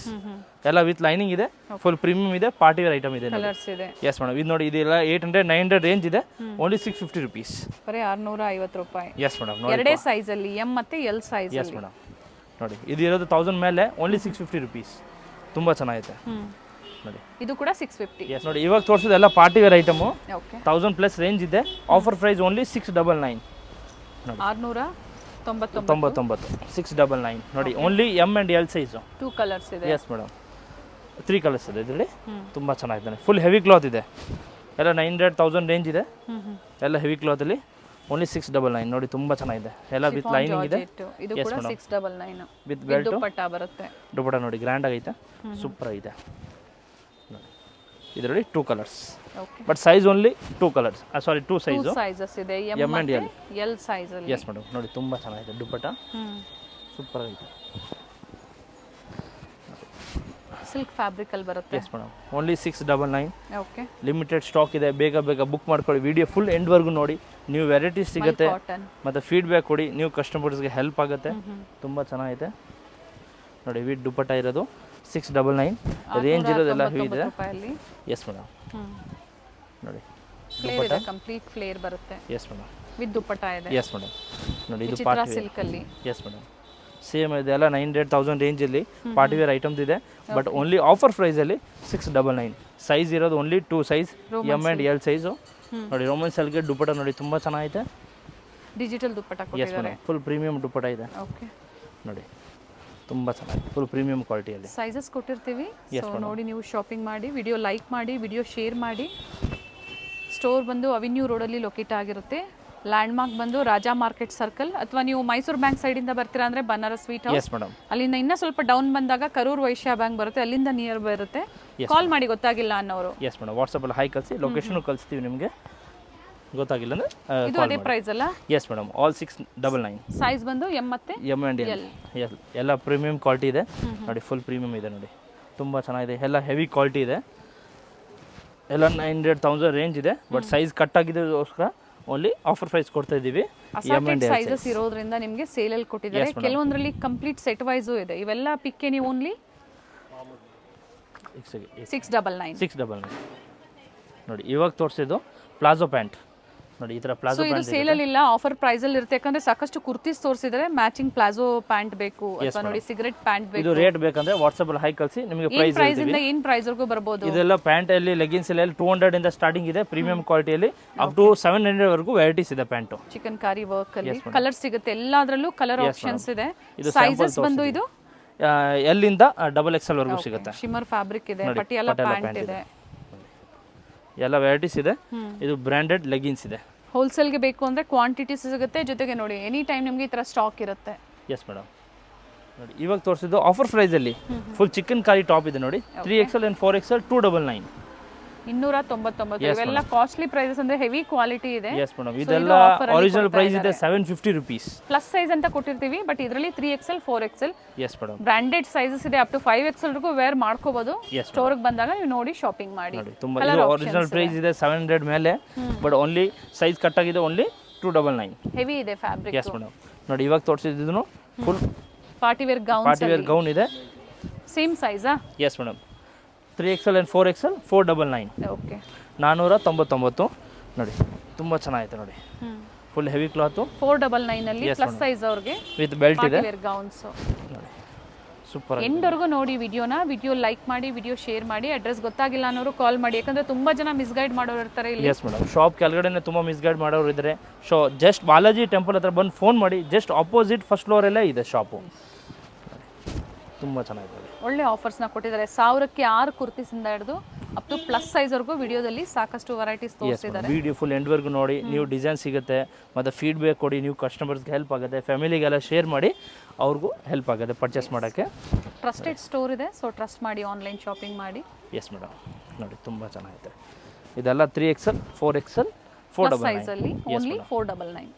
ಎಲ್ಲ ವಿತ್ ಲೈನಿಂಗ್ ಇದೆ, ಫುಲ್ ಪ್ರೀಮಿಯಂ ಇದೆ, ಪಾರ್ಟಿ ವೇರ್ ಐಟಮ್ ಇದೆ. ಕಲರ್ಸ್ ಇದೆ. ಎಸ್ ಮೇಡಮ್, ಇದು ನೋಡಿ. ಇದೆಲ್ಲ 800-900 ರೇಂಜ್ ಇದೆ, ಓನ್ಲಿ 650 ರುಪೀಸ್. ಬರೀ 650 ರೂಪಾಯಿ. ಎಸ್ ಮೇಡಮ್, ನೋಡಿ ಎರಡೇ ಸೈಜ್ ಅಲ್ಲಿ, M ಮತ್ತೆ L ಸೈಜ್. ಎಸ್ ಮೇಡಮ್, ನೋಡಿ ಇದು ಇರೋದು 1000 ಮೇಲೆ, ಓನ್ಲಿ 650 ರುಪೀಸ್. ತುಂಬ ಚೆನ್ನಾಗಿದೆ ನೋಡಿ. ಇದು ಕೂಡ 650. ಎಸ್ ನೋಡಿ, ಇವಾಗ ತೋರಿಸೋದು ಎಲ್ಲ party wear item. Okay, 1000+ range ಇದೆ. ಆಫರ್ ಪ್ರೈಸ್ ಓನ್ಲಿ 699 ನೋಡಿ. 699 699 ನೋಡಿ. Only M and L size. 2 colours ಇದೆ. ಎಸ್ ಮೇಡಮ್, 3 ಕಲರ್ಸ್ ಇದೆ ಇದರಲ್ಲಿ. ತುಂಬ ಚೆನ್ನಾಗಿದೆ. ಫುಲ್ ಹೆವಿ ಕ್ಲಾತ್ ಇದೆ, ಎಲ್ಲ 900-1000 ರೇಂಜ್ ಇದೆ. ಎಲ್ಲ ಹೆವಿ ಕ್ಲಾತಲ್ಲಿ ಓನ್ಲಿ 699 ನೋಡಿ. ತುಂಬ ಚೆನ್ನಾಗಿದೆ. ಎಲ್ಲ ವಿತ್ ಲೈನಿಂಗ್ ಇದೆ. ಇದು ಕೂಡ 699 ವಿತ್ ಬೆಲ್ಟ್, ದುಪಟ್ಟ ಬರುತ್ತೆ. ದುಪಟ್ಟ ನೋಡಿ ಗ್ರ್ಯಾಂಡ್ ಆಗೈತೆ, ಸೂಪರ್ ಆಗಿದೆ. ಇದರಲ್ಲಿ 2 colours, but size only 2 colours, sorry 2 size. Sizes ಇದೆ, M and L ಸೈಜ್ ಅಲ್ಲಿ. ಎಸ್ ಮೇಡಮ್, ನೋಡಿ ತುಂಬ ಚೆನ್ನಾಗಿದೆ ದುಪಟ್ಟ, ಸೂಪರ್ ಆಗಿದೆ. ಸಿಲ್ಕ್ ಫ್ಯಾಬ್ರಿಕ್ ಅಲ್ಲಿ ಬರುತ್ತೆ. Yes madam, only 699. Okay, limited stock ಇದೆ, ಬೇಗ ಬೇಗ ಬುಕ್ ಮಾಡ್ಕೊಳ್ಳಿ. ವಿಡಿಯೋ ಫುಲ್ ಎಂಡ್ವರೆಗೂ ನೋಡಿ, ನೀವು ವೆರೈಟೀಸ್ ಸಿಗುತ್ತೆ, ಮತ್ತು ಫೀಡ್ಬ್ಯಾಕ್ ಕೊಡಿ, ನೀವು ಕಸ್ಟಮರ್ಸ್ಗೆ ಹೆಲ್ಪ್ ಆಗುತ್ತೆ. ತುಂಬ ಚೆನ್ನಾಗಿದೆ ನೋಡಿ. ವಿತ್ ದುಪಟ್ಟ ಇರೋದು 699. ರೇಂಜ್ ಇರೋದೆಲ್ಲ ಹೆವಿ ಇದೆ. ಎಸ್ ಮೇಡಮ್, ನೋಡಿ ಫ್ಲೇರ್ ಇದೆ, ಕಂಪ್ಲೀಟ್ ಫ್ಲೇರ್ ಬರುತ್ತೆ. ಎಸ್ ಮೇಡಮ್, ವಿತ್ ದುಪಟ್ಟ ಇದೆ. ಎಸ್ ಮೇಡಮ್, ನೋಡಿ ಇದು ಪಾರ್ಟಿ ಸಿಲ್ಕ್ ಅಲ್ಲಿ. ಎಸ್ ಮೇಡಮ್, ಸೇಮ್ ಇದೆ. ಎಲ್ಲ 900-1000 ರೇಂಜಲ್ಲಿ ಪಾರ್ಟಿ ವೇರ್ ಐಟಮ್ಸ್ ಇದೆ, ಬಟ್ ಓನ್ಲಿ ಆಫರ್ ಪ್ರೈಸಲ್ಲಿ 699. ಸೈಜ್ ಇರೋದು only 2 size, M and L size ನೋಡಿ. ರೋಮನ್ ಸಿಲ್ಕ್ಗೆ ದುಪಟ್ಟ ನೋಡಿ, ತುಂಬ ಚೆನ್ನಾಗಿದೆ. ಡಿಜಿಟಲ್ ದುಪಟ್ಟ ಕೊಟ್ಟಿದ್ದಾರೆ. S madam, full premium dupatta ಇದೆ. ಓಕೆ, ನೋಡಿ ತುಂಬ ಚೆನ್ನಾಗಿದೆ, ಫುಲ್ ಪ್ರೀಮಿಯಂ ಕ್ವಾಲಿಟಿಯಲ್ಲಿ. ಸೈಜಸ್ ಕೊಟ್ಟಿರ್ತೀವಿ, ಸೊ ನೋಡಿ ನೀವು ಶಾಪಿಂಗ್ ಮಾಡಿ, ವಿಡಿಯೋ ಲೈಕ್ ಮಾಡಿ, ವಿಡಿಯೋ ಶೇರ್ ಮಾಡಿ. ಸ್ಟೋರ್ ಬಂದು ಅವೆನ್ಯೂ ರೋಡಲ್ಲಿ ಲೊಕೇಟ್ ಆಗಿರುತ್ತೆ. ಲ್ಯಾಂಡ್ ಮಾರ್ಕ್ ಬಂದು ರಾಜಾ ಮಾರ್ಕೆಟ್ ಸರ್ಕಲ್, ಅಥವಾ ನೀವು ಮೈಸೂರು ಬ್ಯಾಂಕ್ ಸೈಡಿಂದ ಬರ್ತೀರಾ ಅಂದರೆ Banaras sweet house. Yes madam. ಅಲ್ಲಿಂದ ಇನ್ನೂ ಸ್ವಲ್ಪ ಡೌನ್ ಬಂದಾಗ ಕರೂರ್ ವೈಶ್ಯ ಬ್ಯಾಂಕ್ ಬರುತ್ತೆ, ಅಲ್ಲಿಂದ ನಿಯರ್ ಬರುತ್ತೆ. ಕಾಲ್ ಮಾಡಿ ಗೊತ್ತಾಗಿಲ್ಲ ಅನ್ನೋರು. ಎಸ್ ಮೇಡಮ್, ವಾಟ್ಸಪ್ಪಲ್ಲಿ ಹಾಯ್ ಕಳಿಸಿ, ಲೊಕೇಶನ್ ಕಳಿಸ್ತೀವಿ ನಿಮಗೆ. ಗೊತ್ತಾಗಿಲ್ಲ ಅಂದರೆ ಇದು ಅದೇ ಪ್ರೈಸ್ ಅಲ್ಲ? Yes madam, all 699. ಸೈಜ್ ಬಂದು ಎಮ್ ಮತ್ತೆ ಎಮ್ ಆ್ಯಂಡ್ ಎಲ್. ಎಲ್ಲ ಪ್ರೀಮಿಯಂ ಕ್ವಾಲಿಟಿ ಇದೆ ನೋಡಿ, ಫುಲ್ ಪ್ರೀಮಿಯಂ ಇದೆ ನೋಡಿ, ತುಂಬ ಚೆನ್ನಾಗಿದೆ. ಎಲ್ಲ ಹೆವಿ ಕ್ವಾಲಿಟಿ ಇದೆ, ಎಲ್ಲ 900,000 ರೇಂಜ್ ಇದೆ. ಬಟ್ ಸೈಜ್ ಕಟ್ ಆಗಿದ್ದೋಸ್ಕರ ಓನ್ಲಿ ಆಫರ್ ಪ್ರೈಸ್ ಕೊಡ್ತಾ ಇದ್ದೀವಿ. ಸೈಜಸ್ ಇರೋದ್ರಿಂದ ನಿಮಗೆ ಸೇಲಲ್ಲಿ ಕೊಟ್ಟಿದ್ದಾರೆ. ಕೆಲವೊಂದರಲ್ಲಿ ಕಂಪ್ಲೀಟ್ ಸೆಟ್ ವೈಸು ಇದೆ. ಇವೆಲ್ಲ ಪಿಕ್ಕೆ ನೀವು ಓನ್ಲಿ 699 ನೋಡಿ. ಇವಾಗ ತೋರಿಸಿದ್ದು ಪ್ಲಾಜೋ ಪ್ಯಾಂಟ್ ನೋಡಿ, ಈ ಥರ ಪ್ಲಾಜೋ ಇದು ಸೇಲಲ್ಲಿ ಇಲ್ಲ, ಆಫರ್ ಪ್ರೈಸಲ್ಲಿ ಇರುತ್ತೆ. ಯಾಕಂದ್ರೆ ಸಾಕಷ್ಟು ಕುರ್ತೀಸ್ ತೋರಿಸಿದರೆ ಮ್ಯಾಚಿಂಗ್ ಪ್ಲಾಜೋ ಪ್ಯಾಂಟ್ ಬೇಕು ಅಥವಾ ನೋಡಿ ಸಿಗರೆಟ್ ಪ್ಯಾಂಟ್ ಬೇಕು. ಇದು ರೇಟ್ ಬೇಕಂದ್ರೆ ವಾಟ್ಸಪ್ಪಲ್ಲಿ ಹೈ ಕಳಿಸಿ, ನಿಮಗೆ ಪ್ರೈಸ್ ಇಂದ ಏನು ಪ್ರೈಸ್ ವರೆಗೂ ಬರಬಹುದು. ಇದೆಲ್ಲ ಪ್ಯಾಂಟ್ ಅಲ್ಲಿ ಲೆಗಿನ್ಸ್ ಎಲ್ಲ 200 ಇಂದ ಸ್ಟಾರ್ಟಿಂಗ್ ಇದೆ, ಪ್ರೀಮಿಯಂ ಕ್ವಾಲಿಟಿಯಲ್ಲಿ ಅಪ್ ಟು 700 ವರೆಗೂ ವೆರೈಟೀಸ್ ಇದೆ ಪ್ಯಾಂಟು. ಚಿಕನ್ ಕಾರಿ ವರ್ಕ್ ಅಲ್ಲಿ ಕಲರ್ ಸಿಗುತ್ತೆ, ಎಲ್ಲದರಲ್ಲೂ ಕಲರ್ ಆಪ್ಷನ್ಸ್ ಇದೆ. ಸೈಜಸ್ ಬಂದು ಇದು ಎಲ್ ಇಂದ XXL ವರೆಗೂ ಸಿಗುತ್ತೆ. ಶಿಮ್ಮರ್ ಫ್ಯಾಬ್ರಿಕ್ ಇದೆ, ಪಟಿಯಾಲ ಪ್ಯಾಂಟ್ ಇದೆ, ಎಲ್ಲ ವೆರೈಟೀಸ್ ಇದೆ. ಇದು ಬ್ರಾಂಡೆಡ್ ಲೆಗಿನ್ಸ್ ಇದೆ. ಹೋಲ್ಸೇಲ್ಗೆ ಬೇಕು ಅಂದರೆ ಕ್ವಾಂಟಿಟಿ ಸಿಗುತ್ತೆ, ಜೊತೆಗೆ ನೋಡಿ ಎನಿ ಟೈಮ್ ನಿಮಗೆ ಈ ಥರ ಸ್ಟಾಕ್ ಇರುತ್ತೆ. Yes madam. ನೋಡಿ ಇವಾಗ ತೋರಿಸಿದ್ದು ಆಫರ್ ಪ್ರೈಸಲ್ಲಿ ಫುಲ್ ಚಿಕನ್ ಕಾರಿ ಟಾಪ್ ಇದೆ ನೋಡಿ, 3XL and 4XL 299. 299. ಇವೆಲ್ಲ ಕಾಸ್ಟ್ಲಿ ಪ್ರೈಸಸ್ ಅಂದ್ರೆ ಹೆವಿ ಕ್ವಾಲಿಟಿ ಇದೆ. ಎಸ್ ಮೇಡಮ್, ಇದೆಲ್ಲ ಒರಿಜಿನಲ್ ಪ್ರೈಸ್ ಇದೆ 750 rupees. ಪ್ಲಸ್ ಸೈಜ್ ಅಂತ ಕೊಟ್ಟಿರ್ತೀವಿ, ಬಟ್ ಇದರಲ್ಲಿ 3XL 4XL. Yes madam, branded sizes ಇದೆ, ಅಪ್ ಟು 5XL ವರೆಗೂ ವೇರ್ ಮಾಡ್ಕೋಬಹುದು. ಸ್ಟೋರ್ಗೆ ಬಂದಾಗ ನೀವು ನೋಡಿ ಶಾಪಿಂಗ್ ಮಾಡಿ. ತುಂಬಾ ಒರಿಜಿನಲ್ ಪ್ರೈಸ್ ಇದೆ 700 ಮೇಲೆ, ಬಟ್ ಓನ್ಲಿ ಸೈಜ್ ಕಟ್ ಆಗಿದೆ ಓನ್ಲಿ 299. ಹೆವಿ ಇದೆ ಫ್ಯಾಬ್ರಿಕ್. Yes madam. ನೋಡಿ ಇವಾಗ ತೋರಿಸಿದ್ದು ಫುಲ್ ಪಾರ್ಟಿ ವೇರ್ ಗೌನ್ ಇದೆ, ಸೇಮ್ ಸೈಜಾ? Yes madam, 3XL and 4XL 499. Okay, 499 ನೋಡಿ, ತುಂಬ ಚೆನ್ನಾಗಿದೆ ನೋಡಿ, ಫುಲ್ ಹೆವಿ ಕ್ಲಾತು. 499 ಅಲ್ಲಿ ಪ್ಲಸ್ ಸೈಜ್ ಅವ್ರಿಗೆ ವಿತ್ ಬೆಲ್ಟ್ ಇದೆ. ಗೌನ್ಸ್ ನೋಡಿ ಸೂಪರ್. ಎಂಡ್ವರೆಗೂ ನೋಡಿ ವಿಡಿಯೋ ಲೈಕ್ ಮಾಡಿ, ವಿಡಿಯೋ ಶೇರ್ ಮಾಡಿ. ಅಡ್ರೆಸ್ ಗೊತ್ತಾಗಿಲ್ಲ ಅನ್ನೋರು ಕಾಲ್ ಮಾಡಿ, ಯಾಕಂದ್ರೆ ತುಂಬಾ ಜನ ಮಿಸ್ಗೈಡ್ ಮಾಡೋರು ಇರ್ತಾರೆ ಇಲ್ಲಿ. ಎಸ್ ಮೇಡಮ್, ಶಾಪ್ ಕೆಳಗಡೆನೆ ತುಂಬ ಮಿಸ್ಗೈಡ್ ಮಾಡೋರು ಇದ್ದಾರೆ. ಜಸ್ಟ್ ಬಾಲಾಜಿ ಟೆಂಪಲ್ ಹತ್ರ ಬಂದು ಫೋನ್ ಮಾಡಿ, ಜಸ್ಟ್ ಆಪೋಸಿಟ್ ಫಸ್ಟ್ ಫ್ಲೋರಲ್ಲೇ ಇದೆ ಶಾಪು. ತುಂಬ ಚೆನ್ನಾಗಿದೆ, ಒಳ್ಳೆ ಆಫರ್ಸ್ನ ಕೊಟ್ಟಿದ್ದಾರೆ. 1000ಕ್ಕೆ 6 ಕುರ್ತೀಸಿಂದ ಹಿಡಿದು ಅಪ್ ಟು ಪ್ಲಸ್ ಸೈಜ್ವರೆಗೂ ವಿಡಿಯೋದಲ್ಲಿ ಸಾಕಷ್ಟು ವೆರೈಟೀಸ್ ತೋರಿಸಿದ್ದಾರೆ. ವಿಡಿಯೋ ಫುಲ್ ಎಂಡ್ವರೆಗೂ ನೋಡಿ, ನೀವು ಡಿಸೈನ್ ಸಿಗುತ್ತೆ, ಮತ್ತು ಫೀಡ್ಬ್ಯಾಕ್ ಕೊಡಿ, ನೀವು ಕಸ್ಟಮರ್ಸ್ಗೆ ಹೆಲ್ಪ್ ಆಗುತ್ತೆ, ಫ್ಯಾಮಿಲಿಗೆಲ್ಲ ಶೇರ್ ಮಾಡಿ, ಅವ್ರಿಗೂ ಹೆಲ್ಪ್ ಆಗುತ್ತೆ ಪರ್ಚೇಸ್ ಮಾಡೋಕ್ಕೆ. ಟ್ರಸ್ಟೆಡ್ ಸ್ಟೋರ್ ಇದೆ, ಸೊ ಟ್ರಸ್ಟ್ ಮಾಡಿ ಆನ್ಲೈನ್ ಶಾಪಿಂಗ್ ಮಾಡಿ. ಎಸ್ ಮೇಡಮ್, ನೋಡಿ ತುಂಬ ಚೆನ್ನಾಗಿದೆ. ಇದೆಲ್ಲ 3XL 4XL 499 ಸೈಜಲ್ಲಿ ಓನ್ಲಿ 499.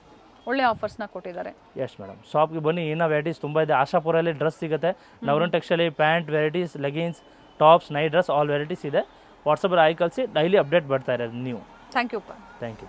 ಒಳ್ಳೆ ಆಫರ್ಸ್ನ ಕೊಟ್ಟಿದ್ದಾರೆ. ಎಸ್ ಮೇಡಮ್, ಶಾಪ್ಗೆ ಬನ್ನಿ, ಇನ್ನೂ ವೆರೈಟೀಸ್ ತುಂಬ ಇದೆ. ಆಶಾಪುರಲ್ಲಿ ಡ್ರೆಸ್ ಸಿಗುತ್ತೆ, ನವರನ್ ಟೆಕ್ಸ್ಟೈಲಿ pant varieties, leggings, tops, night dress, all varieties ಇದೆ. ವಾಟ್ಸಪ್ಪಲ್ಲಿ ಆಯ್ ಕಳಿಸಿ, ಡೈಲಿ ಅಪ್ಡೇಟ್ ಬರ್ತಾ ಇರೋದು ನೀವು. Thank you.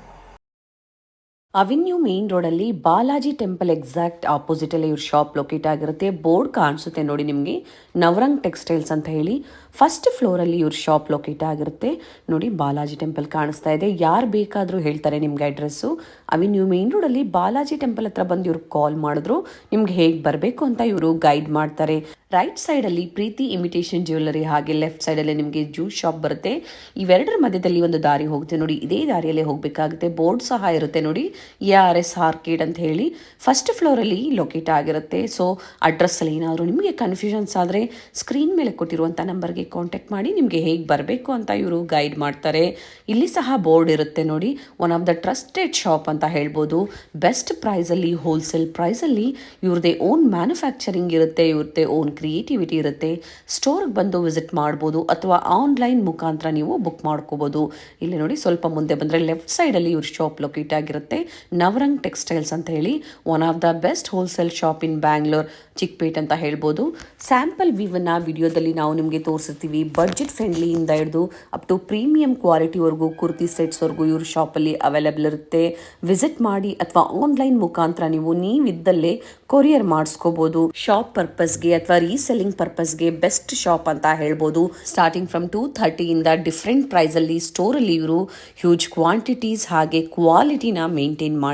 ಅವೆನ್ಯೂ ಮೇನ್ ರೋಡಲ್ಲಿ ಬಾಲಾಜಿ ಟೆಂಪಲ್ ಎಕ್ಸಾಕ್ಟ್ ಆಪೋಸಿಟ್ ಅಲ್ಲಿ ಇವ್ರ ಶಾಪ್ ಲೊಕೇಟ್ ಆಗಿರುತ್ತೆ. ಬೋರ್ಡ್ ಕಾಣಿಸುತ್ತೆ ನೋಡಿ ನಿಮಗೆ, ನವರಂಗ್ ಟೆಕ್ಸ್ಟೈಲ್ಸ್ ಅಂತ ಹೇಳಿ. ಫಸ್ಟ್ ಫ್ಲೋರಲ್ಲಿ ಇವ್ರ ಶಾಪ್ ಲೊಕೇಟ್ ಆಗಿರುತ್ತೆ ನೋಡಿ, ಬಾಲಾಜಿ ಟೆಂಪಲ್ ಕಾಣಿಸ್ತಾ ಇದೆ. ಯಾರು ಬೇಕಾದರೂ ಹೇಳ್ತಾರೆ ನಿಮ್ಗೆ ಅಡ್ರೆಸ್ಸು. ಅವೆನ್ಯೂ ಮೇನ್ ರೋಡಲ್ಲಿ ಬಾಲಾಜಿ ಟೆಂಪಲ್ ಹತ್ರ ಬಂದು ಇವ್ರಿಗೆ ಕಾಲ್ ಮಾಡಿದ್ರು ನಿಮ್ಗೆ ಹೇಗೆ ಬರಬೇಕು ಅಂತ ಇವರು ಗೈಡ್ ಮಾಡ್ತಾರೆ. ರೈಟ್ ಸೈಡಲ್ಲಿ ಪ್ರೀತಿ ಇಮಿಟೇಷನ್ ಜ್ಯುವೆಲ್ಲರಿ, ಹಾಗೆ ಲೆಫ್ಟ್ ಸೈಡಲ್ಲಿ ನಿಮಗೆ ಜ್ಯೂಸ್ ಶಾಪ್ ಬರುತ್ತೆ. ಇವೆರಡರ ಮಧ್ಯದಲ್ಲಿ ಒಂದು ದಾರಿ ಹೋಗುತ್ತೆ ನೋಡಿ, ಇದೇ ದಾರಿಯಲ್ಲೇ ಹೋಗಬೇಕಾಗುತ್ತೆ. ಬೋರ್ಡ್ ಸಹ ಇರುತ್ತೆ ನೋಡಿ, ARS ಆರ್ಕೇಡ್ ಅಂತ ಹೇಳಿ. ಫಸ್ಟ್ ಫ್ಲೋರಲ್ಲಿ ಲೊಕೇಟ್ ಆಗಿರುತ್ತೆ. ಸೊ ಅಡ್ರೆಸ್ಸಲ್ಲಿ ಏನಾದರೂ ನಿಮಗೆ ಕನ್ಫ್ಯೂಷನ್ಸ್ ಆದರೆ ಸ್ಕ್ರೀನ್ ಮೇಲೆ ಕೊಟ್ಟಿರುವಂಥ ನಂಬರ್ಗೆ ಕಾಂಟ್ಯಾಕ್ಟ್ ಮಾಡಿ, ನಿಮಗೆ ಹೇಗೆ ಬರಬೇಕು ಅಂತ ಇವರು ಗೈಡ್ ಮಾಡ್ತಾರೆ. ಇಲ್ಲಿ ಸಹ ಬೋರ್ಡ್ ಇರುತ್ತೆ ನೋಡಿ, one of the trusted shop ಅಂತ ಹೇಳ್ಬೋದು. ಬೆಸ್ಟ್ ಪ್ರೈಸಲ್ಲಿ, ಹೋಲ್ಸೇಲ್ ಪ್ರೈಸಲ್ಲಿ ಇವ್ರದ್ದೇ ಓನ್ ಮ್ಯಾನುಫ್ಯಾಕ್ಚರಿಂಗ್ ಇರುತ್ತೆ, ಇವ್ರದ್ದೇ ಓನ್ ಕ್ರಿಯೇಟಿವಿಟಿ ಇರುತ್ತೆ. ಸ್ಟೋರ್ಗೆ ಬಂದು ವಿಸಿಟ್ ಮಾಡ್ಬೋದು, ಅಥವಾ ಆನ್ಲೈನ್ ಮುಖಾಂತರ ನೀವು ಬುಕ್ ಮಾಡ್ಕೋಬೋದು. ಇಲ್ಲಿ ನೋಡಿ, ಸ್ವಲ್ಪ ಮುಂದೆ ಬಂದರೆ ಲೆಫ್ಟ್ ಸೈಡಲ್ಲಿ ಇವ್ರ ಶಾಪ್ ಲೊಕೇಟ್ ಆಗಿರುತ್ತೆ, ನವರಂಗ್ ಟೆಕ್ಸ್ಟೈಲ್ಸ್ ಅಂತ ಹೇಳಿ. One of the best wholesale shop ಇನ್ ಬ್ಯಾಂಗ್ಳೂರ್, ಚಿಕ್ಪೇಟ್ ಅಂತ ಹೇಳ್ಬೋದು. ಸ್ಯಾಂಪಲ್ ವಿವನ್ನ ವಿಡಿಯೋದಲ್ಲಿ ನಾವು ನಿಮಗೆ ತೋರಿಸ್ತೀವಿ. ಬಡ್ಜೆಟ್ ಫ್ರೆಂಡ್ಲಿಯಿಂದ ಹಿಡಿದು ಅಪ್ ಟು ಪ್ರೀಮಿಯಂ ಕ್ವಾಲಿಟಿವರೆಗೂ, ಕುರ್ತಿ ಸೆಟ್ಸ್ವರೆಗೂ ಇವ್ರ ಶಾಪಲ್ಲಿ ಅವೈಲೇಬಲ್ ಇರುತ್ತೆ. ವಿಸಿಟ್ ಮಾಡಿ, ಅಥವಾ ಆನ್ಲೈನ್ ಮುಖಾಂತರ ನೀವಿದ್ದಲ್ಲೇ ಕೊರಿಯರ್ ಮಾಡಿಸ್ಕೋಬೋದು. ಶಾಪ್ ಪರ್ಪಸ್ಗೆ ಅಥವಾ ರೀಸೆಲ್ಲಿಂಗ್ ಪರ್ಪಸ್ಗೆ ಬೆಸ್ಟ್ ಶಾಪ್ ಅಂತ ಹೇಳ್ಬೋದು. ಸ್ಟಾರ್ಟಿಂಗ್ ಫ್ರಮ್ 230 ಇಂದ ಡಿಫ್ರೆಂಟ್ ಪ್ರೈಸಲ್ಲಿ ಸ್ಟೋರಲ್ಲಿ ಇವರು ಹ್ಯೂಜ್ ಕ್ವಾಂಟಿಟೀಸ್ ಹಾಗೆ ಕ್ವಾಲಿಟಿನ ಮೇಂಟೈನ್ ಮಾಡಿ